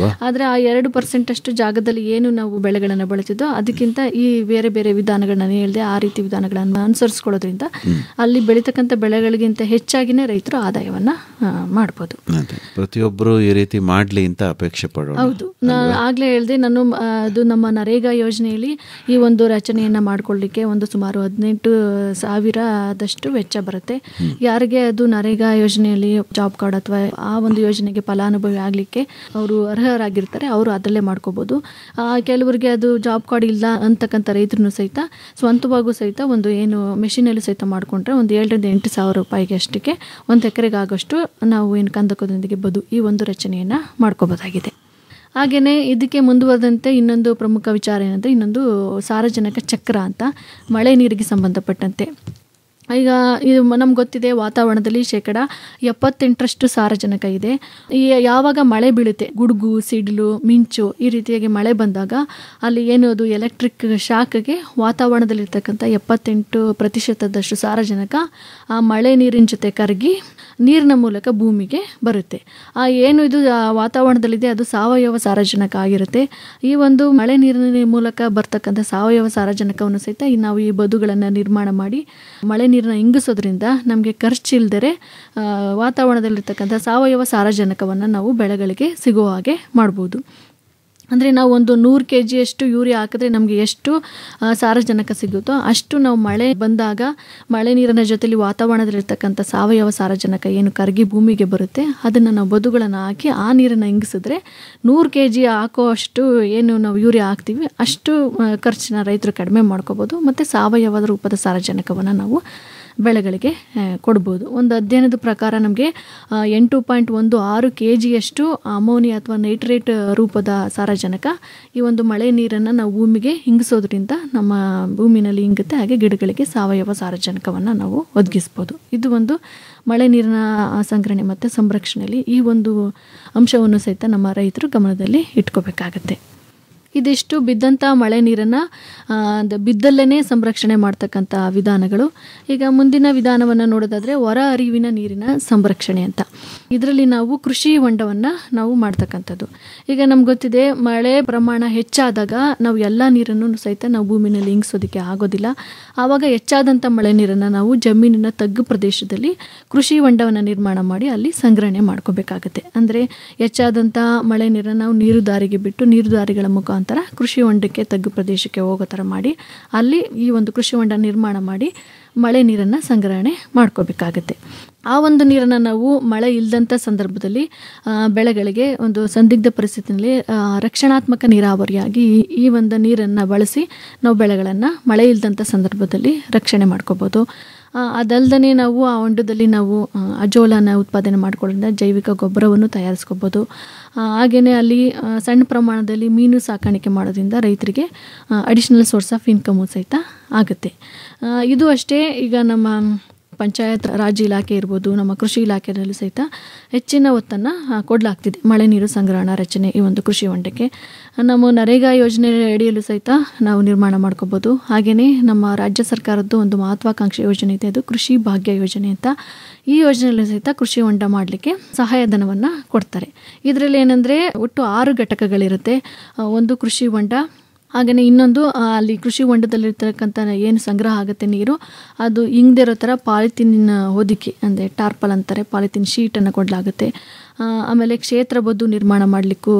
ಆದ್ರೆ ಆ 2% ಅಷ್ಟು ಜಾಗದಲ್ಲಿ ಏನು ನಾವು ಬೆಳೆಗಳನ್ನು ಬೆಳೆತಿದ್ದೋ ಅದಕ್ಕಿಂತ ಈ ಬೇರೆ ಬೇರೆ ವಿಧಾನಗಳನ್ನ ಹೇಳಿದೆ, ಆ ರೀತಿ ವಿಧಾನಗಳನ್ನು ಅನುಸರಿಸ್ಕೊಳ್ಳೋದ್ರಿಂದ ಅಲ್ಲಿ ಬೆಳೀತಕ್ಕಂಥ ಬೆಳೆಗಳಿಗಿಂತ ಹೆಚ್ಚಾಗಿನೇ ರೈತರು ಆದಾಯವನ್ನ ಮಾಡ್ಬೋದು. ಪ್ರತಿಯೊಬ್ಬರು ಈ ರೀತಿ ಮಾಡ್ಲಿ ಅಂತ ಅಪೇಕ್ಷೆ ಪಡೋಣ. ಹೌದು, ನಾನು ಆಗ್ಲೇ ಹೇಳಿದೆ, ನಾನು ಅದು ನಮ್ಮ ನರೇಗಾ ಯೋಜನೆಯಲ್ಲಿ ಈ ಒಂದು ರಚನೆಯನ್ನ ಮಾಡ್ಕೊಳ್ಳಿಕ್ಕೆ ಒಂದು ಸುಮಾರು 18,000 ವೆಚ್ಚ ಬರುತ್ತೆ. ಯಾರಿಗೆ ಅದು ನರೇಗಾ ಯೋಜನೆಯಲ್ಲಿ ಜಾಬ್ ಕಾರ್ಡ್ ಅಥವಾ ಆ ಒಂದು ಯೋಜನೆಗೆ ಫಲಾನುಭವಿ ಆಗಲಿಕ್ಕೆ ಅವರು ಅರ್ಹರಾಗಿರ್ತಾರೆ, ಅವರು ಅದರಲ್ಲೇ ಮಾಡ್ಕೋಬೋದು. ಕೆಲವರಿಗೆ ಅದು ಜಾಬ್ ಕಾರ್ಡ್ ಇಲ್ಲ ಅಂತಕ್ಕಂಥ ರೈತರು ಸಹಿತ ಸ್ವಂತವಾಗೂ ಸಹಿತ ಒಂದು ಏನು ಮೆಷಿನಲ್ಲಿ ಸಹಿತ ಮಾಡಿಕೊಂಡ್ರೆ ಒಂದು 7,000-8,000 ರೂಪಾಯಿಗೆ ಅಷ್ಟಕ್ಕೆ 1 ಎಕರೆಗೆ ಆಗೋಷ್ಟು ನಾವು ಏನು ಕಂದಕದೊಂದಿಗೆ ಈ ಒಂದು ರಚನೆಯನ್ನು ಮಾಡ್ಕೋಬೋದಾಗಿದೆ. ಹಾಗೆಯೇ ಇದಕ್ಕೆ ಮುಂದುವರೆದಂತೆ ಇನ್ನೊಂದು ಪ್ರಮುಖ ವಿಚಾರ ಏನಂದರೆ ಇನ್ನೊಂದು ಸಾರಜನಕ ಚಕ್ರ ಅಂತ ಮಳೆ ನೀರಿಗೆ ಸಂಬಂಧಪಟ್ಟಂತೆ. ಈಗ ಇದು ನಮ್ಗೆ ಗೊತ್ತಿದೆ, ವಾತಾವರಣದಲ್ಲಿ 78% ಸಾರಜನಕ ಇದೆ. ಯಾವಾಗ ಮಳೆ ಬೀಳುತ್ತೆ, ಗುಡುಗು, ಸಿಡಿಲು, ಮಿಂಚು ಈ ರೀತಿಯಾಗಿ ಮಳೆ ಬಂದಾಗ ಅಲ್ಲಿ ಏನು ಅದು ಎಲೆಕ್ಟ್ರಿಕ್ ಶಾಕ್ಗೆ ವಾತಾವರಣದಲ್ಲಿರ್ತಕ್ಕಂಥ 78% ಸಾರಜನಕ ಆ ಮಳೆ ನೀರಿನ ಜೊತೆ ಕರಗಿ ನೀರಿನ ಮೂಲಕ ಭೂಮಿಗೆ ಬರುತ್ತೆ. ಏನು ಇದು ವಾತಾವರಣದಲ್ಲಿದೆ ಅದು ಸಾವಯವ ಸಾರಜನಕ ಆಗಿರುತ್ತೆ. ಈ ಒಂದು ಮಳೆ ನೀರಿನ ಮೂಲಕ ಬರ್ತಕ್ಕಂಥ ಸಾವಯವ ಸಾರಜನಕವನ್ನು ಸಹಿತ ನಾವು ಈ ಬದುಗಳನ್ನು ನಿರ್ಮಾಣ ಮಾಡಿ ಮಳೆ ನೀರನ್ನ ಇಂಗಿಸೋದ್ರಿಂದ ನಮಗೆ ಖರ್ಚಿಲ್ದರೆ ವಾತಾವರಣದಲ್ಲಿರ್ತಕ್ಕಂಥ ಸಾವಯವ ಸಾರಜನಕವನ್ನು ನಾವು ಬೆಳೆಗಳಿಗೆ ಸಿಗುವ ಹಾಗೆ ಮಾಡ್ಬೋದು. ಅಂದರೆ ನಾವು ಒಂದು 100 kg ಯೂರಿಯಾ ಹಾಕಿದ್ರೆ ನಮಗೆ ಎಷ್ಟು ಸಾರಜನಕ ಸಿಗುತ್ತೋ ಅಷ್ಟು ನಾವು ಮಳೆ ಬಂದಾಗ ಮಳೆ ನೀರಿನ ಜೊತೆಲಿ ವಾತಾವರಣದಲ್ಲಿರ್ತಕ್ಕಂಥ ಸಾವಯವ ಸಾರಜನಕ ಏನು ಕರಗಿ ಭೂಮಿಗೆ ಬರುತ್ತೆ ಅದನ್ನು ನಾವು ಬದುಗಳನ್ನು ಹಾಕಿ ಆ ನೀರನ್ನು ಇಂಗಿಸಿದ್ರೆ 100 kg ಹಾಕೋ ಅಷ್ಟು ಏನು ನಾವು ಯೂರಿಯಾ ಹಾಕ್ತೀವಿ ಅಷ್ಟು ಖರ್ಚನ್ನ ರೈತರು ಕಡಿಮೆ ಮಾಡ್ಕೋಬೋದು. ಮತ್ತು ಸಾವಯವ ರೂಪದ ಸಾರಜನಕವನ್ನು ನಾವು ಬೆಳೆಗಳಿಗೆ ಕೊಡ್ಬೋದು. ಒಂದು ಅಧ್ಯಯನದ ಪ್ರಕಾರ ನಮಗೆ 8.16 kg ಅಮೋನಿಯಾ ಅಥವಾ ನೈಟ್ರೇಟ್ ರೂಪದ ಸಾರಜನಕ ಈ ಒಂದು ಮಳೆ ನೀರನ್ನು ನಾವು ಭೂಮಿಗೆ ಇಂಗಿಸೋದ್ರಿಂದ ನಮ್ಮ ಭೂಮಿನಲ್ಲಿ ಇಂಗುತ್ತೆ, ಹಾಗೆ ಗಿಡಗಳಿಗೆ ಸಾವಯವ ಸಾರಜನಕವನ್ನು ನಾವು ಒದಗಿಸ್ಬೋದು. ಇದು ಒಂದು ಮಳೆ ನೀರಿನ ಸಂಗ್ರಹಣೆ ಮತ್ತು ಸಂರಕ್ಷಣೆಯಲ್ಲಿ ಈ ಒಂದು ಅಂಶವನ್ನು ಸಹಿತ ನಮ್ಮ ರೈತರು ಗಮನದಲ್ಲಿ ಇಟ್ಕೋಬೇಕಾಗತ್ತೆ. ಇದಿಷ್ಟು ಬಿದ್ದಂಥ ಮಳೆ ನೀರನ್ನು ಬಿದ್ದಲ್ಲೇ ಸಂರಕ್ಷಣೆ ಮಾಡ್ತಕ್ಕಂಥ ವಿಧಾನಗಳು. ಈಗ ಮುಂದಿನ ವಿಧಾನವನ್ನು ನೋಡೋದಾದರೆ ಹೊರ ಹರಿವಿನ ನೀರಿನ ಸಂರಕ್ಷಣೆ ಅಂತ. ಇದರಲ್ಲಿ ನಾವು ಕೃಷಿ ಹೊಂಡವನ್ನು ನಾವು ಮಾಡ್ತಕ್ಕಂಥದ್ದು. ಈಗ ನಮ್ಗೆ ಗೊತ್ತಿದೆ, ಮಳೆ ಪ್ರಮಾಣ ಹೆಚ್ಚಾದಾಗ ನಾವು ಎಲ್ಲ ನೀರನ್ನು ಸಹಿತ ನಾವು ಭೂಮಿನಲ್ಲಿ ಇಂಗಿಸೋದಕ್ಕೆ ಆಗೋದಿಲ್ಲ. ಆವಾಗ ಹೆಚ್ಚಾದಂಥ ಮಳೆ ನೀರನ್ನು ನಾವು ಜಮೀನಿನ ತಗ್ಗು ಪ್ರದೇಶದಲ್ಲಿ ಕೃಷಿ ಹೊಂಡವನ್ನು ನಿರ್ಮಾಣ ಮಾಡಿ ಅಲ್ಲಿ ಸಂಗ್ರಹಣೆ ಮಾಡ್ಕೋಬೇಕಾಗತ್ತೆ. ಅಂದರೆ ಹೆಚ್ಚಾದಂಥ ಮಳೆ ನೀರನ್ನು ನಾವು ನೀರು ದಾರಿಗೆ ಬಿಟ್ಟು ನೀರು ದಾರಿಗಳ ಮುಖಾಂತರ ಕೃಷಿ ಹೊಂಡಕ್ಕೆ ತಗ್ಗು ಪ್ರದೇಶಕ್ಕೆ ಹೋಗೋ ಥರ ಮಾಡಿ ಅಲ್ಲಿ ಈ ಒಂದು ಕೃಷಿ ಹೊಂಡ ನಿರ್ಮಾಣ ಮಾಡಿ ಮಳೆ ನೀರನ್ನು ಸಂಗ್ರಹಣೆ ಮಾಡ್ಕೋಬೇಕಾಗತ್ತೆ. ಆ ಒಂದು ನೀರನ್ನು ನಾವು ಮಳೆ ಇಲ್ಲದಂಥ ಸಂದರ್ಭದಲ್ಲಿ ಬೆಳೆಗಳಿಗೆ ಒಂದು ಸಂದಿಗ್ಧ ಪರಿಸ್ಥಿತಿಯಲ್ಲಿ ರಕ್ಷಣಾತ್ಮಕ ನೀರಾವರಿಯಾಗಿ ಈ ಒಂದು ನೀರನ್ನು ಬಳಸಿ ನಾವು ಬೆಳೆಗಳನ್ನು ಮಳೆ ಇಲ್ಲದಂಥ ಸಂದರ್ಭದಲ್ಲಿ ರಕ್ಷಣೆ ಮಾಡ್ಕೋಬೋದು. ಅದಲ್ಲದೆ ನಾವು ಆ ಹೊಂಡದಲ್ಲಿ ನಾವು ಅಜೋಲನ ಉತ್ಪಾದನೆ ಮಾಡ್ಕೊಳ್ಳೋದ್ರಿಂದ ಜೈವಿಕ ಗೊಬ್ಬರವನ್ನು ತಯಾರಿಸ್ಕೋಬೋದು. ಹಾಗೆಯೇ ಅಲ್ಲಿ ಸಣ್ಣ ಪ್ರಮಾಣದಲ್ಲಿ ಮೀನು ಸಾಕಾಣಿಕೆ ಮಾಡೋದ್ರಿಂದ ರೈತರಿಗೆ ಅಡಿಷ್ನಲ್ ಸೋರ್ಸ್ ಆಫ್ ಇನ್ಕಮು ಸಹಿತ ಆಗುತ್ತೆ. ಇದು ಅಷ್ಟೇ, ಈಗ ನಮ್ಮ ಪಂಚಾಯತ್ ರಾಜ್ ಇಲಾಖೆ ಇರ್ಬೋದು, ನಮ್ಮ ಕೃಷಿ ಇಲಾಖೆಯಲ್ಲೂ ಸಹಿತ ಹೆಚ್ಚಿನ ಒತ್ತನ್ನು ಕೊಡಲಾಗ್ತಿದೆ ಮಳೆ ನೀರು ಸಂಗ್ರಹಣಾ ರಚನೆ ಈ ಒಂದು ಕೃಷಿ ಹೊಂಡಕ್ಕೆ. ನಮ್ಮ ನರೇಗಾ ಯೋಜನೆ ಅಡಿಯಲ್ಲೂ ಸಹಿತ ನಾವು ನಿರ್ಮಾಣ ಮಾಡ್ಕೋಬೋದು. ಹಾಗೆಯೇ ನಮ್ಮ ರಾಜ್ಯ ಸರ್ಕಾರದ್ದು ಒಂದು ಮಹತ್ವಾಕಾಂಕ್ಷಿ ಯೋಜನೆ ಇದೆ, ಅದು ಕೃಷಿ ಭಾಗ್ಯ ಯೋಜನೆ ಅಂತ. ಈ ಯೋಜನೆಯಲ್ಲೂ ಸಹಿತ ಕೃಷಿ ಹೊಂಡ ಮಾಡಲಿಕ್ಕೆ ಸಹಾಯಧನವನ್ನು ಕೊಡ್ತಾರೆ. ಇದರಲ್ಲಿ ಏನಂದರೆ ಒಟ್ಟು 6 ಘಟಕಗಳಿರುತ್ತೆ. ಒಂದು ಕೃಷಿ ಹೊಂಡ, ಹಾಗೆಯೇ ಇನ್ನೊಂದು ಅಲ್ಲಿ ಕೃಷಿ ಹೊಂಡದಲ್ಲಿರ್ತಕ್ಕಂಥ ಏನು ಸಂಗ್ರಹ ಆಗುತ್ತೆ ನೀರು, ಅದು ಹಿಂಗದಿರೋ ಥರ ಪಾಲಿಥೀನಿನ ಹೊದಿಕೆ ಅಂದರೆ ಟಾರ್ಪಲ್ ಅಂತಾರೆ, ಪಾಲಿಥೀನ್ ಶೀಟನ್ನು ಕೊಡಲಾಗುತ್ತೆ. ಆಮೇಲೆ ಕ್ಷೇತ್ರ ಬದ್ದು ನಿರ್ಮಾಣ ಮಾಡಲಿಕ್ಕೂ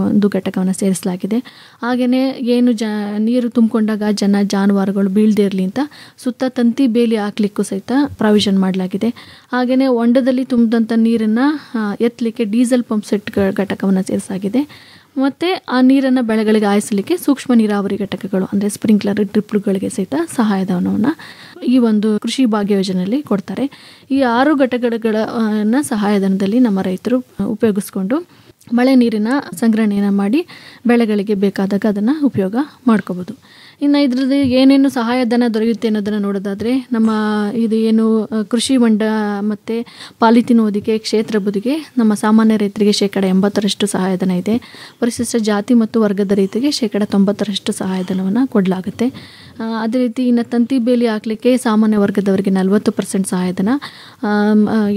ಒಂದು ಘಟಕವನ್ನು ಸೇರಿಸಲಾಗಿದೆ. ಹಾಗೆಯೇ ಏನು ನೀರು ತುಂಬಿಕೊಂಡಾಗ ಜಾನುವಾರುಗಳು ಬೀಳದೇ ಇರಲಿ ಅಂತ ಸುತ್ತ ತಂತಿ ಬೇಲಿ ಹಾಕ್ಲಿಕ್ಕೂ ಸಹಿತ ಪ್ರಾವಿಷನ್ ಮಾಡಲಾಗಿದೆ. ಹಾಗೆಯೇ ಹೊಂಡದಲ್ಲಿ ತುಂಬಿದಂಥ ನೀರನ್ನು ಎತ್ತಲಿಕ್ಕೆ ಡೀಸೆಲ್ ಪಂಪ್ ಸೆಟ್ ಘಟಕವನ್ನು ಸೇರಿಸಲಾಗಿದೆ. ಮತ್ತು ಆ ನೀರನ್ನು ಬೆಳೆಗಳಿಗೆ ಹಾಯಿಸಲಿಕ್ಕೆ ಸೂಕ್ಷ್ಮ ನೀರಾವರಿ ಘಟಕಗಳು ಅಂದರೆ ಸ್ಪ್ರಿಂಕ್ಲರ್ ಡ್ರಿಪ್ಗಳಿಗೆ ಸಹಿತ ಸಹಾಯಧನವನ್ನು ಈ ಒಂದು ಕೃಷಿ ಭಾಗ್ಯ ಯೋಜನೆಯಲ್ಲಿ ಕೊಡ್ತಾರೆ. ಈ 6 ಘಟಕಗಳ ಸಹಾಯಧನದಲ್ಲಿ ನಮ್ಮ ರೈತರು ಉಪಯೋಗಿಸ್ಕೊಂಡು ಮಳೆ ನೀರಿನ ಸಂಗ್ರಹಣೆಯನ್ನು ಮಾಡಿ ಬೆಳೆಗಳಿಗೆ ಬೇಕಾದಾಗ ಅದನ್ನು ಉಪಯೋಗ ಮಾಡ್ಕೋಬೋದು. ಇನ್ನು ಇದರಲ್ಲಿ ಏನೇನು ಸಹಾಯಧನ ದೊರೆಯುತ್ತೆ ಅನ್ನೋದನ್ನು ನೋಡೋದಾದರೆ, ನಮ್ಮ ಇದು ಏನು ಕೃಷಿ ಹೊಂಡ ಮತ್ತು ಪಾಲಿಥೀನ್ ಹೊದಿಕೆ ಕ್ಷೇತ್ರ ಬದಿಗೆ ನಮ್ಮ ಸಾಮಾನ್ಯ ರೈತರಿಗೆ 80% ಸಹಾಯಧನ ಇದೆ. ಪರಿಶಿಷ್ಟ ಜಾತಿ ಮತ್ತು ವರ್ಗದ ರೈತರಿಗೆ 90% ಸಹಾಯಧನವನ್ನು ಕೊಡಲಾಗುತ್ತೆ. ಅದೇ ರೀತಿ ಇನ್ನು ತಂತಿ ಬೇಲಿ ಹಾಕಲಿಕ್ಕೆ ಸಾಮಾನ್ಯ ವರ್ಗದವರಿಗೆ 40% ಸಹಾಯಧನ,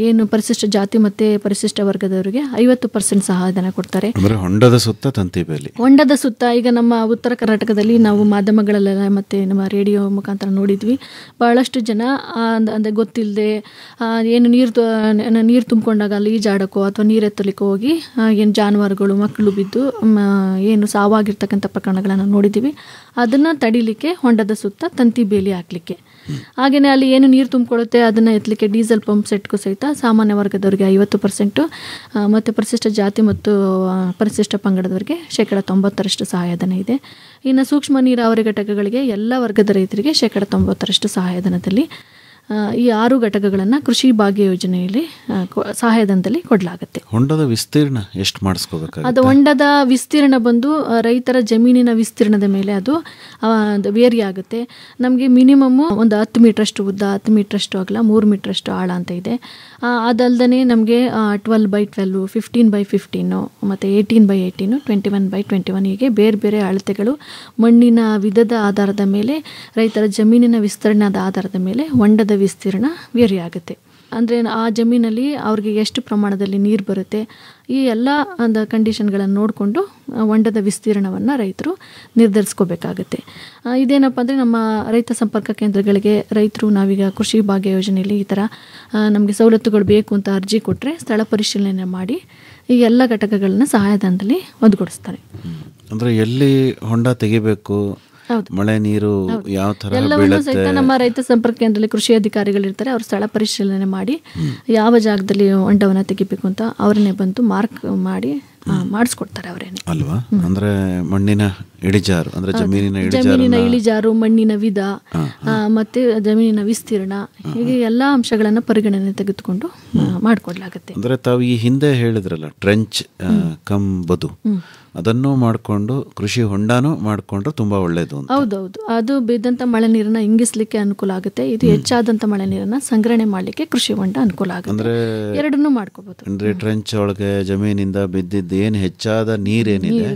ಏನು ಪರಿಶಿಷ್ಟ ಜಾತಿ ಮತ್ತು ಪರಿಶಿಷ್ಟ ವರ್ಗದವರಿಗೆ 50% ಸಹಾಯಧನ ಕೊಡ್ತಾರೆ. ಹೊಂಡದ ಸುತ್ತ ತಂತಿ ಬೇಲಿ, ಹೊಂಡದ ಸುತ್ತ ಈಗ ನಮ್ಮ ಉತ್ತರ ಕರ್ನಾಟಕದಲ್ಲಿ ನಾವು ಮಾಧ್ಯಮಗಳೆಲ್ಲ ಮತ್ತು ನಮ್ಮ ರೇಡಿಯೋ ಮುಖಾಂತರ ನೋಡಿದ್ವಿ, ಬಹಳಷ್ಟು ಜನ ಅಂದರೆ ಗೊತ್ತಿಲ್ಲದೆ ಏನು ನೀರು ತುಂಬಿಕೊಂಡಾಗ ಅಲ್ಲಿ ಈಜಾಡೋಕ್ಕೋ ಅಥವಾ ನೀರು ಎತ್ತಲಿಕ್ಕೋ ಹೋಗಿ ಏನು ಜಾನುವಾರುಗಳು ಮಕ್ಕಳು ಬಿದ್ದು ಏನು ಸಾವಾಗಿರ್ತಕ್ಕಂಥ ಪ್ರಕರಣಗಳನ್ನು ನೋಡಿದ್ದೀವಿ. ಅದನ್ನು ತಡಿಲಿಕ್ಕೆ ಹೊಂಡದ ಸುತ್ತ ತಂತಿ ಬೇಲಿ ಹಾಕಲಿಕ್ಕೆ, ಹಾಗೆಯೇ ಅಲ್ಲಿ ಏನು ನೀರು ತುಂಬಿಕೊಳ್ಳುತ್ತೆ ಅದನ್ನು ಎತ್ತಲಿಕ್ಕೆ ಡೀಸೆಲ್ ಪಂಪ್ ಸೆಟ್ಗೂ ಸಹಿತ ಸಾಮಾನ್ಯ ವರ್ಗದವರಿಗೆ 50% ಮತ್ತು ಪರಿಶಿಷ್ಟ ಜಾತಿ ಮತ್ತು ಪರಿಶಿಷ್ಟ ಪಂಗಡದವರಿಗೆ 90% ಸಹಾಯಧನ ಇದೆ. ಇನ್ನು ಸೂಕ್ಷ್ಮ ನೀರಾವರಿ ಘಟಕಗಳಿಗೆ ಎಲ್ಲ ವರ್ಗದ ರೈತರಿಗೆ 90% ಸಹಾಯಧನದಲ್ಲಿ ಈ 6 ಘಟಕಗಳನ್ನು ಕೃಷಿ ಭಾಗ್ಯ ಯೋಜನೆಯಲ್ಲಿ ಸಹಾಯಧನದಲ್ಲಿ ಕೊಡಲಾಗುತ್ತೆ. ಹೊಂಡದ ವಿಸ್ತೀರ್ಣ ಎಷ್ಟು ಮಾಡಿಸ್ಕೋಬೇಕು? ಅದು ಹೊಂಡದ ವಿಸ್ತೀರ್ಣ ಬಂದು ರೈತರ ಜಮೀನಿನ ವಿಸ್ತೀರ್ಣದ ಮೇಲೆ ಅದು ವೇರಿ ಆಗುತ್ತೆ. ನಮಗೆ ಮಿನಿಮಮ್ಮು ಒಂದು 10 ಮೀಟ್ರಷ್ಟು ಉದ್ದ, 10 ಮೀಟ್ರಷ್ಟು ಅಗಲ, 3 ಮೀಟ್ರಷ್ಟು ಆಳ ಅಂತ ಇದೆ. ಅದಲ್ಲದೆ ನಮಗೆ 12x12, 15x15 ಮತ್ತು 18x18, 21x21 ಹೀಗೆ ಬೇರೆ ಬೇರೆ ಅಳತೆಗಳು ಮಣ್ಣಿನ ವಿಧದ ಆಧಾರದ ಮೇಲೆ, ರೈತರ ಜಮೀನಿನ ವಿಸ್ತರಣೆದ ಆಧಾರದ ಮೇಲೆ ಹೊಂಡದ ವಿಸ್ತೀರ್ಣ ವೇರಿ ಆಗುತ್ತೆ. ಅಂದರೆ ಆ ಜಮೀನಲ್ಲಿ ಅವ್ರಿಗೆ ಎಷ್ಟು ಪ್ರಮಾಣದಲ್ಲಿ ನೀರು ಬರುತ್ತೆ, ಈ ಎಲ್ಲ ಒಂದು ಕಂಡೀಷನ್ಗಳನ್ನು ನೋಡಿಕೊಂಡು ಹೊಂಡದ ವಿಸ್ತೀರ್ಣವನ್ನು ರೈತರು ನಿರ್ಧರಿಸ್ಕೋಬೇಕಾಗತ್ತೆ. ಇದೇನಪ್ಪ ಅಂದರೆ ನಮ್ಮ ರೈತ ಸಂಪರ್ಕ ಕೇಂದ್ರಗಳಿಗೆ ರೈತರು ನಾವೀಗ ಕೃಷಿ ಭಾಗ್ಯ ಯೋಜನೆಯಲ್ಲಿ ಈ ಥರ ನಮಗೆ ಸವಲತ್ತುಗಳು ಬೇಕು ಅಂತ ಅರ್ಜಿ ಕೊಟ್ಟರೆ ಸ್ಥಳ ಪರಿಶೀಲನೆ ಮಾಡಿ ಈ ಎಲ್ಲ ಘಟಕಗಳನ್ನ ಸಹಾಯಧನದಲ್ಲಿ ಒದಗಿಸ್ತಾರೆ. ಅಂದರೆ ಎಲ್ಲಿ ಹೊಂಡ ತೆಗಿಬೇಕು, ಮಳೆ ನೀರು ಯಾವ ತರ ಎಲ್ಲವನ್ನೂ ಸಹಿತ ನಮ್ಮ ರೈತ ಸಂಪರ್ಕ ಕೇಂದ್ರದಲ್ಲಿ ಕೃಷಿ ಅಧಿಕಾರಿಗಳಿರ್ತಾರೆ. ಅವರು ಸ್ಥಳ ಪರಿಶೀಲನೆ ಮಾಡಿ ಯಾವ ಜಾಗದಲ್ಲಿ ಹೊಂಡವನ್ನು ತೆಗಿಬೇಕು ಅಂತ ಅವರನ್ನೇ ಬಂದು ಮಾರ್ಕ್ ಮಾಡಿ ಮಾಡಿಸ್ಕೊಡ್ತಾರೆ ಅವರೇನೆ ಅಲ್ವಾ. ಅಂದ್ರೆ ಮಣ್ಣಿನ ಇಳಿಜಾರು, ಅಂದ್ರೆ ಜಮೀನಿನ ಇಳಿಜಾರು, ಮಣ್ಣಿನ ವಿಧ ಮತ್ತೆ ಜಮೀನಿನ ವಿಸ್ತೀರ್ಣ, ಹೀಗೆ ಎಲ್ಲಾ ಅಂಶಗಳನ್ನ ಪರಿಗಣನೆ ತೆಗೆದುಕೊಂಡು ಮಾಡಿಕೊಡ್ಲಾಗುತ್ತೆ. ಅಂದ್ರೆ ತಾವು ಈ ಹಿಂದೆ ಹೇಳಿದ್ರಲ್ಲ ಟ್ರೆಂಚ್ ಕಮ್ ಬದು, ಅದನ್ನು ಮಾಡಿಕೊಂಡು ಕೃಷಿ ಹೊಂಡಾನು ಮಾಡಿಕೊಂಡ್ರೆ ತುಂಬಾ ಒಳ್ಳೇದು. ಹೌದೌದು, ಅದು ಬಿದ್ದಂತ ಮಳೆ ನೀರನ್ನ ಇಂಗಿಸ್ಲಿಕ್ಕೆ ಅನುಕೂಲ ಆಗುತ್ತೆ. ಇದು ಹೆಚ್ಚಾದಂತ ಮಳೆ ನೀರನ್ನ ಸಂಗ್ರಹಣೆ ಮಾಡ್ಲಿಕ್ಕೆ ಕೃಷಿ ಹೊಂಡ ಅನುಕೂಲ ಆಗುತ್ತೆ. ಅಂದ್ರೆ ಎರಡನ್ನೂ ಮಾಡ್ಕೋಬಹುದು. ಅಂದ್ರೆ ಟ್ರೆಂಚ್ ಒಳಗೆ ಜಮೀನಿಂದ ಬಿದ್ದಿದ್ದ ಏನ್ ಹೆಚ್ಚಾದ ನೀರೇನಿದೆ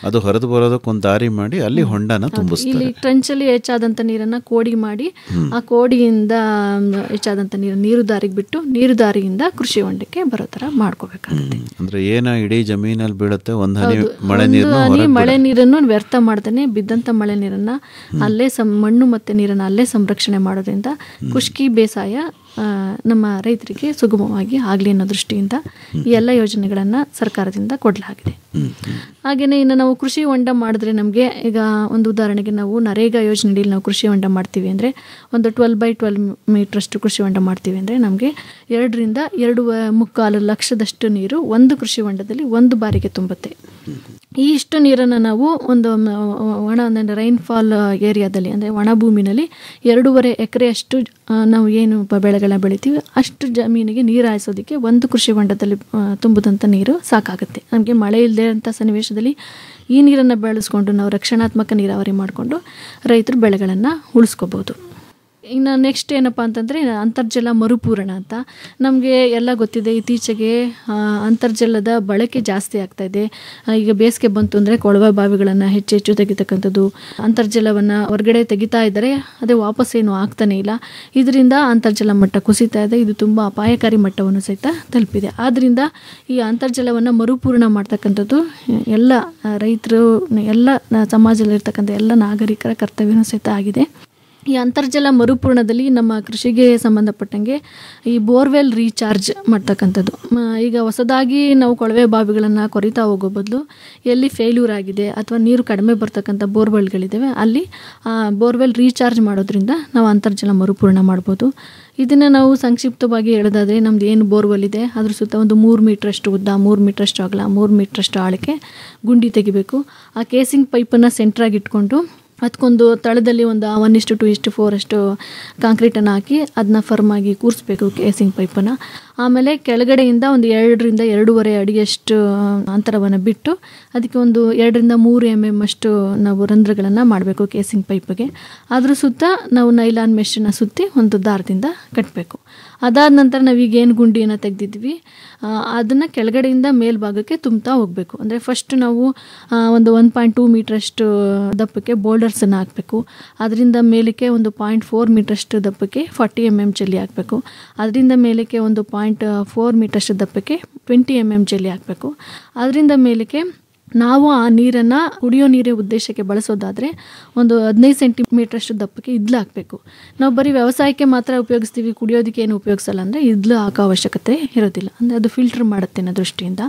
ಅದು ಹೊರದು ಬರೋದಕ್ಕೊಂದು ದಾರಿ ಮಾಡಿ ಅಲ್ಲಿ ಹೊಂಡನ ತುಂಬಿಸ್ತಾರೆ. ಇಲ್ಲಿ ಟ್ರೆಂಚ್ ಅಲ್ಲಿ ಹೆಚ್ಚಾದಂತ ನೀರನ್ನ ಕೋಡಿ ಮಾಡಿ ಆ ಕೋಡಿಯಿಂದ ಹೆಚ್ಚಾದಂತ ನೀರು ದಾರಿಗೆ ಬಿಟ್ಟು ನೀರು ದಾರಿಯಿಂದ ಕೃಷಿ ಹೊಂಡಕ್ಕೆ ಬರೋ ತರ ಮಾಡ್ಕೋಬೇಕಾಗುತ್ತೆ. ಅಂದ್ರೆ ಏನ ಇಡೀ ಜಮೀನಲ್ಲಿ ಬೀಳುತ್ತೆ ಒಂದ್ ಹನಿ ಮಳೆ ನೀರನ್ನು ವ್ಯರ್ಥ ಮಾಡ್ತಾನೆ ಬಿದ್ದಂತ ಮಳೆ ನೀರನ್ನ ಅಲ್ಲೇ ಮಣ್ಣು ಮತ್ತೆ ನೀರನ್ನ ಅಲ್ಲೇ ಸಂರಕ್ಷಣೆ ಮಾಡೋದ್ರಿಂದ ಖುಷ್ಕಿ ಬೇಸಾಯ ನಮ್ಮ ರೈತರಿಗೆ ಸುಗಮವಾಗಿ ಆಗಲಿ ಅನ್ನೋ ದೃಷ್ಟಿಯಿಂದ ಈ ಎಲ್ಲ ಯೋಜನೆಗಳನ್ನು ಸರ್ಕಾರದಿಂದ ಕೊಡಲಾಗಿದೆ. ಹಾಗೆಯೇ ಇನ್ನು ನಾವು ಕೃಷಿ ಹೊಂಡ ಮಾಡಿದ್ರೆ ನಮಗೆ ಈಗ ಒಂದು ಉದಾಹರಣೆಗೆ ನಾವು ನರೇಗಾ ಯೋಜನೆಯಲ್ಲಿ ನಾವು ಕೃಷಿ ಹೊಂಡ ಮಾಡ್ತೀವಿ ಅಂದರೆ ಒಂದು 12x12 ಮೀಟ್ರಷ್ಟು ಕೃಷಿ ಹೊಂಡ ಮಾಡ್ತೀವಿ ಅಂದರೆ ನಮಗೆ 2 ರಿಂದ 2.25 ಲಕ್ಷದಷ್ಟು ನೀರು ಒಂದು ಕೃಷಿ ಹೊಂಡದಲ್ಲಿ ಒಂದು ಬಾರಿಗೆ ತುಂಬುತ್ತೆ. ಈ ಇಷ್ಟು ನೀರನ್ನು ನಾವು ಒಂದು ಒಣ ರೈನ್ಫಾಲ್ ಏರಿಯಾದಲ್ಲಿ ಅಂದರೆ ಒಣ ಭೂಮಿನಲ್ಲಿ 2.5 ಎಕರೆಯಷ್ಟು ನಾವು ಏನು ಬೆಳೆಗಳನ್ನ ಬೆಳಿತೀವಿ ಅಷ್ಟು ಜಮೀನಿಗೆ ನೀರು ಹಾಯಿಸೋದಕ್ಕೆ ಒಂದು ಕೃಷಿ ಹೊಂಡದಲ್ಲಿ ತುಂಬಿದಂಥ ನೀರು ಸಾಕಾಗುತ್ತೆ. ನಮಗೆ ಮಳೆ ಇಲ್ಲದೆ ಅಂಥ ಸನ್ನಿವೇಶದಲ್ಲಿ ಈ ನೀರನ್ನು ಬಳಸ್ಕೊಂಡು ನಾವು ರಕ್ಷಣಾತ್ಮಕ ನೀರಾವರಿ ಮಾಡಿಕೊಂಡು ರೈತರು ಬೆಳೆಗಳನ್ನು ಉಳಿಸ್ಕೋಬೋದು. ಇನ್ನು ನೆಕ್ಸ್ಟ್ ಏನಪ್ಪ ಅಂತಂದರೆ ಅಂತರ್ಜಲ ಮರುಪೂರಣ ಅಂತ. ನಮಗೆ ಎಲ್ಲ ಗೊತ್ತಿದೆ, ಇತ್ತೀಚೆಗೆ ಅಂತರ್ಜಲದ ಬಳಕೆ ಜಾಸ್ತಿ ಆಗ್ತಾಯಿದೆ. ಈಗ ಬೇಸಿಗೆ ಬಂತು ಅಂದರೆ ಕೊಳವೆ ಬಾವಿಗಳನ್ನು ಹೆಚ್ಚು ತೆಗಿತಕ್ಕಂಥದ್ದು, ಅಂತರ್ಜಲವನ್ನು ಹೊರಗಡೆ ತೆಗಿತಾ ಇದ್ದಾರೆ, ಅದೇ ವಾಪಸ್ಸೇನು ಆಗ್ತಾನೇ ಇಲ್ಲ. ಇದರಿಂದ ಅಂತರ್ಜಲ ಮಟ್ಟ ಕುಸಿತಾ ಇದೆ. ಇದು ತುಂಬ ಅಪಾಯಕಾರಿ ಮಟ್ಟವನ್ನು ಸಹಿತ ತಲುಪಿದೆ. ಆದ್ದರಿಂದ ಈ ಅಂತರ್ಜಲವನ್ನು ಮರುಪೂರಣ ಮಾಡ್ತಕ್ಕಂಥದ್ದು ಎಲ್ಲ ರೈತರು, ಎಲ್ಲ ಸಮಾಜದಲ್ಲಿರ್ತಕ್ಕಂಥ ಎಲ್ಲ ನಾಗರಿಕರ ಕರ್ತವ್ಯನೂ ಸಹಿತ ಆಗಿದೆ. ಈ ಅಂತರ್ಜಲ ಮರುಪೂರಣದಲ್ಲಿ ನಮ್ಮ ಕೃಷಿಗೆ ಸಂಬಂಧಪಟ್ಟಂಗೆ ಈ ಬೋರ್ವೆಲ್ ರೀಚಾರ್ಜ್ ಮಾಡ್ತಕ್ಕಂಥದ್ದು. ಈಗ ಹೊಸದಾಗಿ ನಾವು ಕೊಳವೆ ಬಾವಿಗಳನ್ನು ಕೊರಿತಾ ಹೋಗೋ ಬದಲು ಎಲ್ಲಿ ಫೇಲ್ಯೂರ್ ಆಗಿದೆ ಅಥವಾ ನೀರು ಕಡಿಮೆ ಬರ್ತಕ್ಕಂಥ ಬೋರ್ವೆಲ್ಗಳಿದ್ದಾವೆ ಅಲ್ಲಿ ಬೋರ್ವೆಲ್ ರೀಚಾರ್ಜ್ ಮಾಡೋದ್ರಿಂದ ನಾವು ಅಂತರ್ಜಲ ಮರುಪೂರಣ ಮಾಡ್ಬೋದು. ಇದನ್ನು ನಾವು ಸಂಕ್ಷಿಪ್ತವಾಗಿ ಹೇಳೋದಾದರೆ ನಮ್ದು ಏನು ಬೋರ್ವೆಲ್ ಇದೆ ಅದ್ರ ಸುತ್ತ ಒಂದು 3 ಮೀಟ್ರಷ್ಟು ಉದ್ದ, 3 ಮೀಟ್ರಷ್ಟು ಅಗಲ, 3 ಮೀಟ್ರಷ್ಟು ಆಳಕ್ಕೆ ಗುಂಡಿ ತೆಗಿಬೇಕು. ಆ ಕೇಸಿಂಗ್ ಪೈಪನ್ನು ಸೆಂಟ್ರಾಗಿ ಇಟ್ಕೊಂಡು ಅದಕ್ಕೊಂದು ತಳದಲ್ಲಿ ಒಂದು 1:2:4 ಅಷ್ಟು ಕಾಂಕ್ರೀಟನ್ನು ಹಾಕಿ ಅದನ್ನ ಫರ್ಮಾಗಿ ಕೂರಿಸ್ಬೇಕು ಕೇಸಿಂಗ್ ಪೈಪನ್ನು. ಆಮೇಲೆ ಕೆಳಗಡೆಯಿಂದ ಒಂದು 2ರಿಂದ 2.5 ಅಡಿಯಷ್ಟು ಅಂತರವನ್ನು ಬಿಟ್ಟು ಅದಕ್ಕೆ ಒಂದು 2ರಿಂದ 3 mm ಅಷ್ಟು ನಾವು ರಂಧ್ರಗಳನ್ನು ಮಾಡಬೇಕು ಕೇಸಿಂಗ್ ಪೈಪ್ಗೆ. ಅದ್ರ ಸುತ್ತ ನಾವು ನೈಲಾನ್ ಮೆಷನ್ನು ಸುತ್ತಿ ಒಂದು ದಾರದಿಂದ ಕಟ್ಟಬೇಕು. ಅದಾದ ನಂತರ ನಾವೀಗ ಏನು ಗುಂಡಿಯನ್ನು ತೆಗೆದಿದ್ವಿ ಅದನ್ನು ಕೆಳಗಡೆಯಿಂದ ಮೇಲ್ಭಾಗಕ್ಕೆ ತುಂಬ್ತಾ ಹೋಗಬೇಕು. ಅಂದರೆ ಫಸ್ಟ್ ನಾವು ಒಂದು 1.2 ಮೀಟ್ರಷ್ಟು ದಪ್ಪಕ್ಕೆ ಬೋಲ್ಡರ್ಸನ್ನು ಹಾಕಬೇಕು. ಅದರಿಂದ ಮೇಲಕ್ಕೆ ಒಂದು 0.4 ಮೀಟ್ರಷ್ಟು ದಪ್ಪಕ್ಕೆ 40 mm ಜಲ್ಲಿ ಹಾಕಬೇಕು. ಅದರಿಂದ ಮೇಲಕ್ಕೆ ಒಂದು 0.4 ಮೀಟ್ರಷ್ಟು ದಪ್ಪಕ್ಕೆ 20 mm ಜಲ್ಲಿ ಹಾಕಬೇಕು. ಅದರಿಂದ ಮೇಲಕ್ಕೆ ನಾವು ಆ ನೀರನ್ನು ಕುಡಿಯೋ ನೀರೇ ಉದ್ದೇಶಕ್ಕೆ ಬಳಸೋದಾದರೆ ಒಂದು 15 ಸೆಂಟಿಮೀಟ್ರಷ್ಟು ದಪ್ಪಕ್ಕೆ ಇದ್ಲು ಹಾಕಬೇಕು. ನಾವು ಬರೀ ವ್ಯವಸಾಯಕ್ಕೆ ಮಾತ್ರ ಉಪಯೋಗಿಸ್ತೀವಿ, ಕುಡಿಯೋದಕ್ಕೆ ಏನು ಉಪಯೋಗಿಸಲ್ಲ ಅಂದರೆ ಇದ್ಲು ಹಾಕೋ ಅವಶ್ಯಕತೆ ಇರೋದಿಲ್ಲ. ಅಂದರೆ ಅದು ಫಿಲ್ಟರ್ ಮಾಡುತ್ತೆ ಅನ್ನೋ ದೃಷ್ಟಿಯಿಂದ.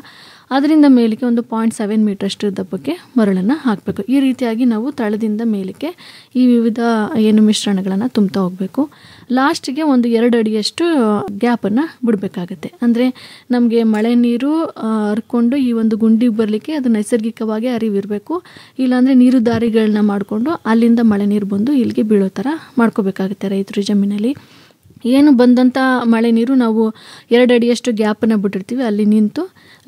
ಅದರಿಂದ ಮೇಲಕ್ಕೆ ಒಂದು 0.7 ಮೀಟ್ರಷ್ಟು ದಪ್ಪಕ್ಕೆ ಮರಳನ್ನು ಹಾಕಬೇಕು. ಈ ರೀತಿಯಾಗಿ ನಾವು ತಳದಿಂದ ಮೇಲಕ್ಕೆ ಈ ವಿವಿಧ ಏನು ಮಿಶ್ರಣಗಳನ್ನು ತುಂಬ್ತಾ ಹೋಗಬೇಕು. ಲಾಸ್ಟಿಗೆ ಒಂದು 2 ಅಡಿಯಷ್ಟು ಗ್ಯಾಪನ್ನು ಬಿಡಬೇಕಾಗತ್ತೆ. ಅಂದರೆ ನಮಗೆ ಮಳೆ ನೀರು ಹರ್ಕೊಂಡು ಈ ಒಂದು ಗುಂಡಿಗೆ ಬರಲಿಕ್ಕೆ ಅದು ನೈಸರ್ಗಿಕವಾಗಿ ಹರಿವಿರಬೇಕು. ಇಲ್ಲಾಂದರೆ ನೀರು ದಾರಿಗಳನ್ನ ಮಾಡಿಕೊಂಡು ಅಲ್ಲಿಂದ ಮಳೆ ನೀರು ಬಂದು ಇಲ್ಲಿಗೆ ಬೀಳೋ ಥರ ಮಾಡ್ಕೋಬೇಕಾಗುತ್ತೆ ರೈತರು ಜಮೀನಲ್ಲಿ. ಏನು ಬಂದಂಥ ಮಳೆ ನೀರು ನಾವು 2 ಅಡಿಯಷ್ಟು ಗ್ಯಾಪನ್ನು ಬಿಟ್ಟಿರ್ತೀವಿ, ಅಲ್ಲಿ ನಿಂತು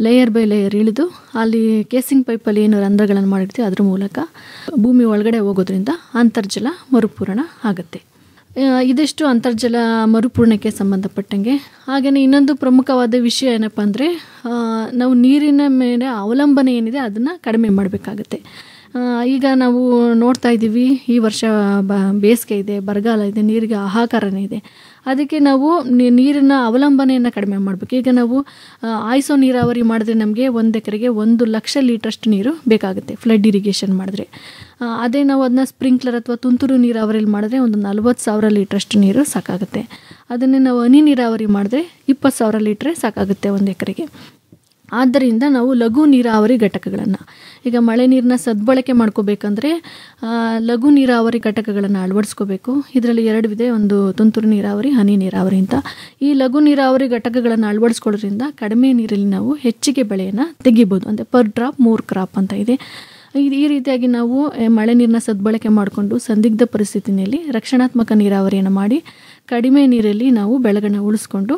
ಲೇಯರ್ ಬೈ ಲೇಯರ್ ಇಳಿದು ಅಲ್ಲಿ ಕೇಸಿಂಗ್ ಪೈಪಲ್ಲಿ ಏನು ರಂಧ್ರಗಳನ್ನು ಮಾಡಿರ್ತೀವಿ ಅದ್ರ ಮೂಲಕ ಭೂಮಿ ಒಳಗಡೆ ಹೋಗೋದ್ರಿಂದ ಅಂತರ್ಜಲ ಮರುಪೂರಣ ಆಗುತ್ತೆ. ಇದಿಷ್ಟು ಅಂತರ್ಜಲ ಮರುಪೂರಣಕ್ಕೆ ಸಂಬಂಧಪಟ್ಟಂಗೆ. ಹಾಗೆಯೇ ಇನ್ನೊಂದು ಪ್ರಮುಖವಾದ ವಿಷಯ ಏನಪ್ಪ ಅಂದರೆ ನಾವು ನೀರಿನ ಮೇಲೆ ಅವಲಂಬನೆ ಏನಿದೆ ಅದನ್ನು ಕಡಿಮೆ ಮಾಡಬೇಕಾಗತ್ತೆ. ಈಗ ನಾವು ನೋಡ್ತಾ ಇದ್ದೀವಿ, ಈ ವರ್ಷ ಬೇಸಿಗೆ ಇದೆ, ಬರಗಾಲ ಇದೆ, ನೀರಿಗೆ ಹಾಹಾಕಾರನೇ ಇದೆ. ಅದಕ್ಕೆ ನಾವು ನೀರಿನ ಅವಲಂಬನೆಯನ್ನು ಕಡಿಮೆ ಮಾಡಬೇಕು. ಈಗ ನಾವು ಆಯಿಸೋ ನೀರಾವರಿ ಮಾಡಿದ್ರೆ ನಮಗೆ 1 ಎಕರೆಗೆ 1 ಲಕ್ಷ ಲೀಟ್ರಷ್ಟು ನೀರು ಬೇಕಾಗುತ್ತೆ ಫ್ಲಡ್ ಇರಿಗೇಷನ್ ಮಾಡಿದ್ರೆ. ಅದೇ ನಾವು ಅದನ್ನ ಸ್ಪ್ರಿಂಕ್ಲರ್ ಅಥವಾ ತುಂತುರು ನೀರಾವರಿಯಲ್ಲಿ ಮಾಡಿದ್ರೆ ಒಂದು 40,000 ಲೀಟ್ರಷ್ಟು ನೀರು ಸಾಕಾಗುತ್ತೆ. ಅದನ್ನೇ ನಾವು ಹನಿ ನೀರಾವರಿ ಮಾಡಿದ್ರೆ 20,000 ಲೀಟ್ರೇ ಸಾಕಾಗುತ್ತೆ 1 ಎಕರೆಗೆ. ಆದ್ದರಿಂದ ನಾವು ಲಘು ನೀರಾವರಿ ಘಟಕಗಳನ್ನು, ಈಗ ಮಳೆ ನೀರನ್ನ ಸದ್ಬಳಕೆ ಮಾಡ್ಕೋಬೇಕಂದ್ರೆ ಲಘು ನೀರಾವರಿ ಘಟಕಗಳನ್ನು ಅಳವಡಿಸ್ಕೋಬೇಕು. ಇದರಲ್ಲಿ 2 ವಿಧ, ಒಂದು ತುಂತುರು ನೀರಾವರಿ, ಹನಿ ನೀರಾವರಿ ಅಂತ. ಈ ಲಘು ನೀರಾವರಿ ಘಟಕಗಳನ್ನು ಅಳವಡಿಸ್ಕೊಳ್ಳೋದ್ರಿಂದ ಕಡಿಮೆ ನೀರಲ್ಲಿ ನಾವು ಹೆಚ್ಚಿಗೆ ಬೆಳೆಯನ್ನು ತೆಗಿಬೋದು. ಅಂದರೆ ಪರ್ ಡ್ರಾಪ್ 3 ಕ್ರಾಪ್ ಅಂತ ಇದೆ. ಈ ರೀತಿಯಾಗಿ ನಾವು ಮಳೆ ನೀರನ್ನ ಸದ್ಬಳಕೆ ಮಾಡಿಕೊಂಡು ಸಂದಿಗ್ಧ ಪರಿಸ್ಥಿತಿಯಲ್ಲಿ ರಕ್ಷಣಾತ್ಮಕ ನೀರಾವರಿಯನ್ನು ಮಾಡಿ ಕಡಿಮೆ ನೀರಲ್ಲಿ ನಾವು ಬೆಳೆಗಳನ್ನ ಉಳಿಸ್ಕೊಂಡು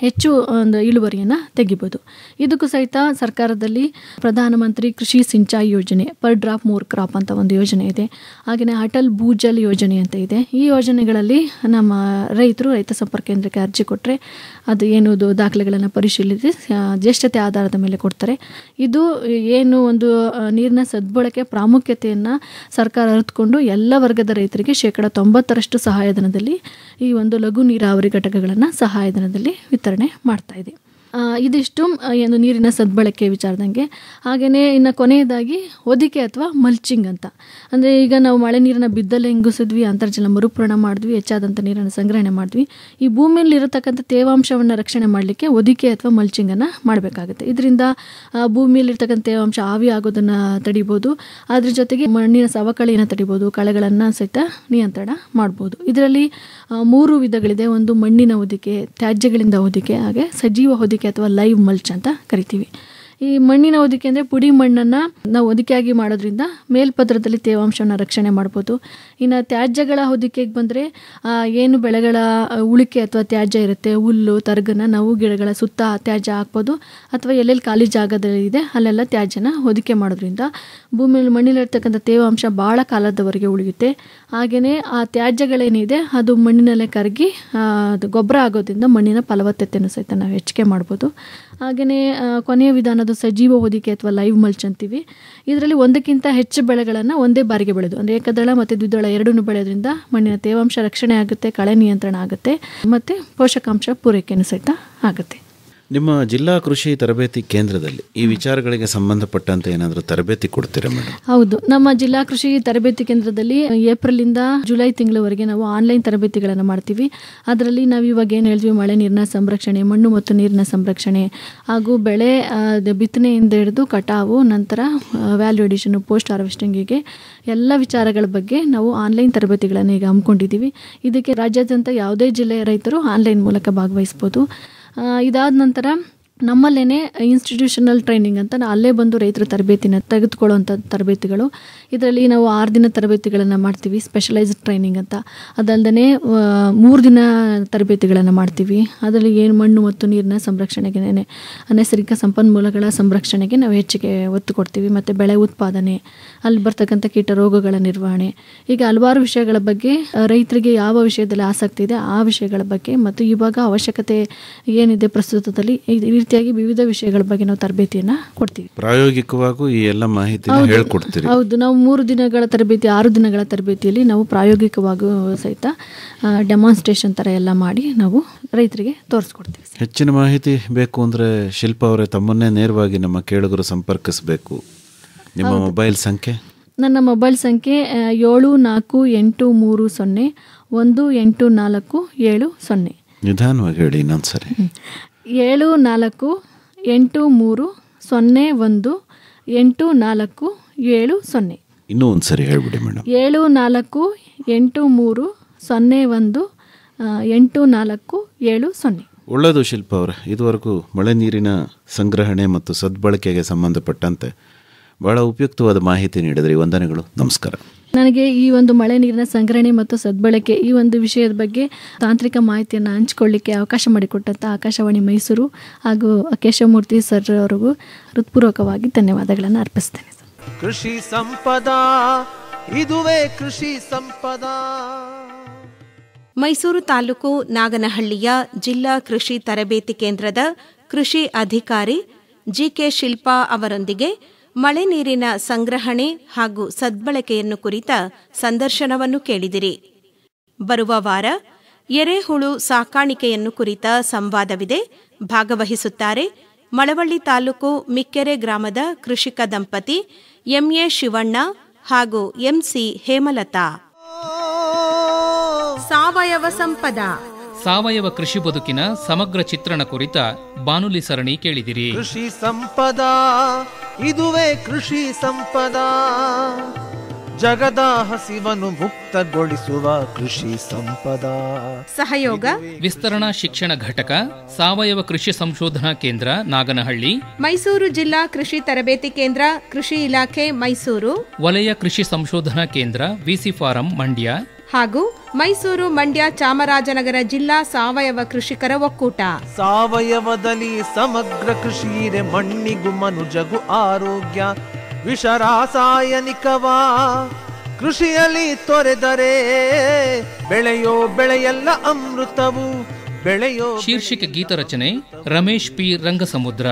ಹೆಚ್ಚು ಒಂದು ಇಳುವರಿಯನ್ನು ತೆಗಿಬೋದು. ಇದಕ್ಕೂ ಸಹಿತ ಸರ್ಕಾರದಲ್ಲಿ ಪ್ರಧಾನಮಂತ್ರಿ ಕೃಷಿ ಸಿಂಚಾಯಿ ಯೋಜನೆ, ಪರ್ ಡ್ರಾಪ್ 3 ಕ್ರಾಪ್ ಅಂತ ಒಂದು ಯೋಜನೆ ಇದೆ. ಹಾಗೆಯೇ ಅಟಲ್ ಭೂಜಲ್ ಯೋಜನೆ ಅಂತ ಇದೆ. ಈ ಯೋಜನೆಗಳಲ್ಲಿ ನಮ್ಮ ರೈತರು ರೈತ ಸಂಪರ್ಕ ಕೇಂದ್ರಕ್ಕೆ ಅರ್ಜಿ ಕೊಟ್ಟರೆ ಅದು ಏನದು ದಾಖಲೆಗಳನ್ನು ಪರಿಶೀಲಿಸಿ ಜ್ಯೇಷ್ಠತೆ ಆಧಾರದ ಮೇಲೆ ಕೊಡ್ತಾರೆ. ಇದು ಏನು ಒಂದು ನೀರಿನ ಸದ್ಬಳಕೆ ಪ್ರಾಮುಖ್ಯತೆಯನ್ನು ಸರ್ಕಾರ ಅರಿತುಕೊಂಡು ಎಲ್ಲ ವರ್ಗದ ರೈತರಿಗೆ 90% ಸಹಾಯಧನದಲ್ಲಿ ಈ ಒಂದು ಲಘು ನೀರಾವರಿ ಘಟಕಗಳನ್ನು ಸಹಾಯಧನದಲ್ಲಿ ವಿತರಣೆ ಮಾಡ್ತಾ ಇದೆ. ಇದಿಷ್ಟು ಏನು ನೀರಿನ ಸದ್ಬಳಕೆ ವಿಚಾರದಂಗೆ. ಹಾಗೆಯೇ ಇನ್ನು ಕೊನೆಯದಾಗಿ ಹೊದಿಕೆ ಅಥವಾ ಮಲ್ಚಿಂಗ್ ಅಂತ. ಅಂದರೆ ಈಗ ನಾವು ಮಳೆ ನೀರನ್ನು ಬಿದ್ದಲ್ಲೇ ಇಂಗಿಸಿದ್ವಿ, ಅಂತರ್ಜಲ ಮರುಪೂರಣ ಮಾಡಿದ್ವಿ, ಹೆಚ್ಚಾದಂಥ ನೀರನ್ನು ಸಂಗ್ರಹಣೆ ಮಾಡಿದ್ವಿ. ಈ ಭೂಮಿಯಲ್ಲಿ ಇರತಕ್ಕಂಥ ತೇವಾಂಶವನ್ನು ರಕ್ಷಣೆ ಮಾಡಲಿಕ್ಕೆ ಹೊದಿಕೆ ಅಥವಾ ಮಲ್ಚಿಂಗನ್ನು ಮಾಡಬೇಕಾಗುತ್ತೆ. ಇದರಿಂದ ಭೂಮಿಯಲ್ಲಿರ್ತಕ್ಕಂಥ ತೇವಾಂಶ ಆವಿ ಆಗೋದನ್ನು ತಡಿಬೋದು. ಅದ್ರ ಜೊತೆಗೆ ಮಣ್ಣಿನ ಸವಕಳಿಯನ್ನು ತಡಿಬೋದು, ಕಳೆಗಳನ್ನು ಸಹಿತ ನಿಯಂತ್ರಣ ಮಾಡ್ಬೋದು. ಇದರಲ್ಲಿ 3 ವಿಧಗಳಿದೆ. ಒಂದು ಮಣ್ಣಿನ ಹೊದಿಕೆ, ತ್ಯಾಜ್ಯಗಳಿಂದ ಹೊದಿಕೆ, ಹಾಗೆ ಸಜೀವ ಹೊದಿಕೆ ಅಥವಾ ಲೈವ್ ಮಲ್ಚ್ ಅಂತ ಕರಿತೀವಿ. ಈ ಮಣ್ಣಿನ ಹೊದಿಕೆ ಅಂದರೆ ಪುಡಿ ಮಣ್ಣನ್ನು ನಾವು ಹೊದಿಕೆಯಾಗಿ ಮಾಡೋದ್ರಿಂದ ಮೇಲ್ಪದರದಲ್ಲಿ ತೇವಾಂಶವನ್ನು ರಕ್ಷಣೆ ಮಾಡ್ಬೋದು. ಇನ್ನು ತ್ಯಾಜ್ಯಗಳ ಹೊದಿಕೆಗೆ ಬಂದರೆ ಏನು ಬೆಳೆಗಳ ಉಳಿಕೆ ಅಥವಾ ತ್ಯಾಜ್ಯ ಇರುತ್ತೆ, ಹುಲ್ಲು ತರಗನ್ನ ನಾವು ಗಿಡಗಳ ಸುತ್ತ ತ್ಯಾಜ್ಯ ಹಾಕ್ಬೋದು, ಅಥವಾ ಎಲ್ಲೆಲ್ಲಿ ಖಾಲಿ ಜಾಗದಲ್ಲಿದೆ ಅಲ್ಲೆಲ್ಲ ತ್ಯಾಜ್ಯನ ಹೊದಿಕೆ ಮಾಡೋದ್ರಿಂದ ಭೂಮಿಯಲ್ಲಿ ಮಣ್ಣಿಲಿರ್ತಕ್ಕಂಥ ತೇವಾಂಶ ಭಾಳ ಕಾಲದವರೆಗೆ ಉಳಿಯುತ್ತೆ. ಹಾಗೆಯೇ ಆ ತ್ಯಾಜ್ಯಗಳೇನಿದೆ ಅದು ಮಣ್ಣಿನಲ್ಲೇ ಕರಗಿ ಅದು ಗೊಬ್ಬರ ಆಗೋದ್ರಿಂದ ಮಣ್ಣಿನ ಫಲವತ್ತತೆಯನ್ನು ಸಹಿತ ನಾವು ಹೆಚ್ಚಿಗೆ ಮಾಡ್ಬೋದು. ಹಾಗೆಯೇ ಕೊನೆಯ ವಿಧಾನದ ಸಜೀವ ಹೊದಿಕೆ ಅಥವಾ ಲೈವ್ ಮಲ್ಚ್ ಅಂತೀವಿ. ಇದರಲ್ಲಿ ಒಂದಕ್ಕಿಂತ ಹೆಚ್ಚು ಬೆಳೆಗಳನ್ನು ಒಂದೇ ಬಾರಿಗೆ ಬೆಳೆದು ಅಂದರೆ ಏಕದಳ ಮತ್ತು ದ್ವಿದಳ ಎರಡನ್ನೂ ಬೆಳೆಯೋದ್ರಿಂದ ಮಣ್ಣಿನ ತೇವಾಂಶ ರಕ್ಷಣೆ ಆಗುತ್ತೆ, ಕಳೆ ನಿಯಂತ್ರಣ ಆಗುತ್ತೆ ಮತ್ತು ಪೋಷಕಾಂಶ ಪೂರೈಕೆಯೂ ಸಹಿತ ಆಗುತ್ತೆ. ನಿಮ್ಮ ಜಿಲ್ಲಾ ಕೃಷಿ ತರಬೇತಿ ಕೇಂದ್ರದಲ್ಲಿ ಈ ವಿಚಾರಗಳಿಗೆ ಸಂಬಂಧಪಟ್ಟಂತೆ ಏನಾದರೂ ತರಬೇತಿ ಕೊಡ್ತೀರಾ ಮೇಡಮ್? ಹೌದು, ನಮ್ಮ ಜಿಲ್ಲಾ ಕೃಷಿ ತರಬೇತಿ ಕೇಂದ್ರದಲ್ಲಿ ಏಪ್ರಿಲಿಂದ ಜುಲೈ ತಿಂಗಳವರೆಗೆ ನಾವು ಆನ್ಲೈನ್ ತರಬೇತಿಗಳನ್ನು ಮಾಡ್ತೀವಿ. ಅದರಲ್ಲಿ ನಾವು ಇವಾಗ ಏನು ಹೇಳ್ತೀವಿ, ಮಳೆ ನೀರಿನ ಸಂರಕ್ಷಣೆ, ಮಣ್ಣು ಮತ್ತು ನೀರಿನ ಸಂರಕ್ಷಣೆ ಹಾಗೂ ಬೆಳೆ ಬಿತ್ತನೆಯಿಂದ ಹಿಡಿದು ಕಟಾವು, ನಂತರ ವ್ಯಾಲ್ಯೂ ಅಡಿಷನ್, ಪೋಸ್ಟ್ ಹಾರ್ವೆಸ್ಟಿಂಗಿಗೆ ಎಲ್ಲ ವಿಚಾರಗಳ ಬಗ್ಗೆ ನಾವು ಆನ್ಲೈನ್ ತರಬೇತಿಗಳನ್ನು ಈಗ ಹಮ್ಮಿಕೊಂಡಿದ್ದೀವಿ. ಇದಕ್ಕೆ ರಾಜ್ಯಾದ್ಯಂತ ಯಾವುದೇ ಜಿಲ್ಲೆಯ ರೈತರು ಆನ್ಲೈನ್ ಮೂಲಕ ಭಾಗವಹಿಸ್ಬೋದು. ಇದಾದ ನಂತರ ನಮ್ಮಲ್ಲೇ ಇನ್ಸ್ಟಿಟ್ಯೂಷನಲ್ ಟ್ರೈನಿಂಗ್ ಅಂತ ಅಲ್ಲೇ ಬಂದು ರೈತರ ತರಬೇತಿನ ತೆಗೆದುಕೊಳ್ಳುವಂಥ ತರಬೇತಿಗಳು. ಇದರಲ್ಲಿ ನಾವು 6 ದಿನ ತರಬೇತಿಗಳನ್ನು ಮಾಡ್ತೀವಿ, ಸ್ಪೆಷಲೈಸ್ಡ್ ಟ್ರೈನಿಂಗ್ ಅಂತ. ಅದಲ್ಲದೆ 3 ದಿನ ತರಬೇತಿಗಳನ್ನು ಮಾಡ್ತೀವಿ. ಅದರಲ್ಲಿ ಏನು ಮಣ್ಣು ಮತ್ತು ನೀರಿನ ಸಂರಕ್ಷಣೆಗೆ, ನೈಸರ್ಗಿಕ ಸಂಪನ್ಮೂಲಗಳ ಸಂರಕ್ಷಣೆಗೆ ನಾವು ಹೆಚ್ಚಿಗೆ ಒತ್ತು ಕೊಡ್ತೀವಿ. ಮತ್ತು ಬೆಳೆ ಉತ್ಪಾದನೆ, ಅಲ್ಲಿ ಬರ್ತಕ್ಕಂಥ ಕೀಟ ರೋಗಗಳ ನಿರ್ವಹಣೆ, ಹೀಗೆ ಹಲವಾರು ವಿಷಯಗಳ ಬಗ್ಗೆ ರೈತರಿಗೆ ಯಾವ ವಿಷಯದಲ್ಲಿ ಆಸಕ್ತಿ ಇದೆ ಆ ವಿಷಯಗಳ ಬಗ್ಗೆ, ಮತ್ತು ಇವಾಗ ಅವಶ್ಯಕತೆ ಏನಿದೆ ಪ್ರಸ್ತುತದಲ್ಲಿ, ಈ ರೀತಿಯಾಗಿ ವಿವಿಧ ವಿಷಯಗಳ ಬಗ್ಗೆ ನಾವು ತರಬೇತಿಯನ್ನು ಕೊಡ್ತೀವಿ. ಪ್ರಾಯೋಗಿಕವಾಗೂ ಈ ಎಲ್ಲ ಮಾಹಿತಿ ಹೇಳ್ಕೊಡ್ತೀವಿ. ಹೌದು, ನಾವು 3 ದಿನಗಳ ತರಬೇತಿ, 6 ದಿನಗಳ ತರಬೇತಿಯಲ್ಲಿ ನಾವು ಪ್ರಾಯೋಗಿಕವಾಗೂ ಸಹಿತ ಡೆಮಾನ್ಸ್ಟ್ರೇಷನ್ ಥರ ಎಲ್ಲ ಮಾಡಿ ನಾವು ರೈತರಿಗೆ ತೋರಿಸ್ಕೊಡ್ತೀವಿ. ಹೆಚ್ಚಿನ ಮಾಹಿತಿ ಬೇಕು ಅಂದರೆ ಶಿಲ್ಪ ಅವರೇ ತಮ್ಮನ್ನೇ ನೇರವಾಗಿ ನಮ್ಮ ಕೇಳುಗರು ಸಂಪರ್ಕಿಸಬೇಕು. ನಿಮ್ಮ ಮೊಬೈಲ್ ಸಂಖ್ಯೆ? ನನ್ನ ಮೊಬೈಲ್ ಸಂಖ್ಯೆ 7484718470. ನಿಧಾನವಾಗಿ ಹೇಳಿ ಇನ್ನೊಂದ್ಸರಿ. 7484718470. ಇನ್ನೂ ಒಂದ್ಸರಿ ಹೇಳ್ಬಿಡಿ ಮೇಡಮ್. 7481318470. ಒಳ್ಳೆಯದು ಶಿಲ್ಪ ಅವರೇ, ಇದುವರೆಗೂ ಮಳೆ ನೀರಿನ ಸಂಗ್ರಹಣೆ ಮತ್ತು ಸದ್ಬಳಕೆಗೆ ಸಂಬಂಧಪಟ್ಟಂತೆ ಬಹಳ ಉಪಯುಕ್ತವಾದ ಮಾಹಿತಿ ನೀಡಿದ್ರಿ. ವಂದನೆಗಳು, ನಮಸ್ಕಾರ. ನನಗೆ ಈ ಒಂದು ಮಳೆ ನೀರಿನ ಸಂಗ್ರಹಣೆ ಮತ್ತು ಸದ್ಬಳಕೆ ಈ ಒಂದು ವಿಷಯದ ಬಗ್ಗೆ ತಾಂತ್ರಿಕ ಮಾಹಿತಿಯನ್ನು ಹಂಚಿಕೊಳ್ಳಿಕ್ಕೆ ಅವಕಾಶ ಮಾಡಿಕೊಟ್ಟಂಥ ಆಕಾಶವಾಣಿ ಮೈಸೂರು ಹಾಗೂ ಕೇಶವಮೂರ್ತಿ ಸರ್ ಅವರಿಗೂ ಹೃತ್ಪೂರ್ವಕವಾಗಿ ಧನ್ಯವಾದಗಳನ್ನು ಅರ್ಪಿಸ್ತೇನೆ. ಕೃಷಿ ಸಂಪದಾ, ಇದುವೇ ಕೃಷಿ ಸಂಪದಾ. ಮೈಸೂರು ತಾಲೂಕು ನಾಗನಹಳ್ಳಿಯ ಜಿಲ್ಲಾ ಕೃಷಿ ತರಬೇತಿ ಕೇಂದ್ರದ ಕೃಷಿ ಅಧಿಕಾರಿ ಜಿಕೆ ಶಿಲ್ಪಾ ಅವರೊಂದಿಗೆ ಮಳೆ ನೀರಿನ ಸಂಗ್ರಹಣೆ ಹಾಗೂ ಸದ್ಬಳಕೆಯನ್ನು ಕುರಿತ ಸಂದರ್ಶನವನ್ನು ಕೇಳಿದಿರಿ. ಬರುವ ವಾರ ಎರೆಹುಳು ಸಾಕಾಣಿಕೆಯನ್ನು ಕುರಿತ ಸಂವಾದವಿದೆ. ಭಾಗವಹಿಸುತ್ತಾರೆ ಮಳವಳ್ಳಿ ತಾಲೂಕು ಮಿಕ್ಕೆರೆ ಗ್ರಾಮದ ಕೃಷಿಕ ದಂಪತಿ ಎಂಎ ಶಿವಣ್ಣ ಹಾಗೂ ಎಂಸಿ ಹೇಮಲತಾ. ಸಾವಯವ ಸಂಪದ, ಸಾವಯವ ಕೃಷಿ ಬದುಕಿನ ಸಮಗ್ರ ಚಿತ್ರಣ ಕುರಿತ ಬಾನುಲಿ ಸರಣಿ ಕೇಳಿದಿರಿ. ಕೃಷಿ ಸಂಪದಾ, ಇದುವೇ ಕೃಷಿ ಸಂಪದಾ. ಜಗದ ಹಸಿವನ್ನು ಮುಕ್ತಗೊಳಿಸುವ ಕೃಷಿ ಸಂಪದಾ. ಸಹಯೋಗ ವಿಸ್ತರಣಾ ಶಿಕ್ಷಣ ಘಟಕ, ಸಾವಯವ ಕೃಷಿ ಸಂಶೋಧನಾ ಕೇಂದ್ರ ನಾಗನಹಳ್ಳಿ, ಮೈಸೂರು ಜಿಲ್ಲಾ ಕೃಷಿ ತರಬೇತಿ ಕೇಂದ್ರ, ಕೃಷಿ ಇಲಾಖೆ ಮೈಸೂರು, ವಲಯ ಕೃಷಿ ಸಂಶೋಧನಾ ಕೇಂದ್ರ ವಿಸಿ ಫಾರಂ ಮಂಡ್ಯ ಹಾಗೂ ಮೈಸೂರು, ಮಂಡ್ಯ, ಚಾಮರಾಜನಗರ ಜಿಲ್ಲಾ ಸಾವಯವ ಕೃಷಿಕರ ಒಕ್ಕೂಟ. ಸಾವಯವದಲ್ಲಿ ಸಮಗ್ರ ಕೃಷಿ ಇದೆ, ಮಣ್ಣಿಗೂ ಮನುಜಗೂ ಆರೋಗ್ಯ. ವಿಷ ರಾಸಾಯನಿಕವಾ ಕೃಷಿಯಲ್ಲಿ ತೊರೆದರೆ ಬೆಳೆಯೋ ಬೆಳೆಯೆಲ್ಲ ಅಮೃತವು ಬೆಳೆಯೋ. ಶೀರ್ಷಿಕೆ ಗೀತ ರಚನೆ ರಮೇಶ್ ಪಿ ರಂಗಸಮುದ್ರ.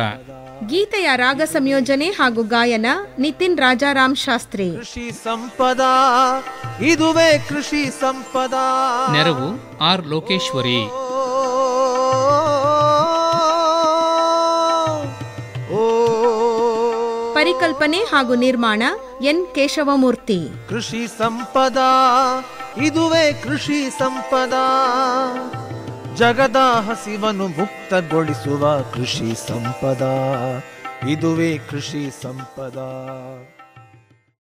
ಗೀತೆಯ ರಾಗ ಸಂಯೋಜನೆ ಹಾಗೂ ಗಾಯನ ನಿತಿನ್ ರಾಜಾರಾಮ್ ಶಾಸ್ತ್ರಿ. ಕೃಷಿ ಸಂಪದಾ, ಇದುವೇ ಕೃಷಿ ಸಂಪದಾ. ನೆರವು ಆರ್ ಲೋಕೇಶ್ವರಿ. ಪರಿಕಲ್ಪನೆ ಹಾಗೂ ನಿರ್ಮಾಣ ಎನ್ ಕೇಶವಮೂರ್ತಿ. ಕೃಷಿ ಸಂಪದಾ, ಇದುವೇ ಕೃಷಿ ಸಂಪದಾ. ಜಗದ ಹಸಿವನ್ನು ಮುಕ್ತಗೊಳಿಸುವ ಕೃಷಿ ಸಂಪದಾ. ಇದುವೇ ಕೃಷಿ ಸಂಪದಾ.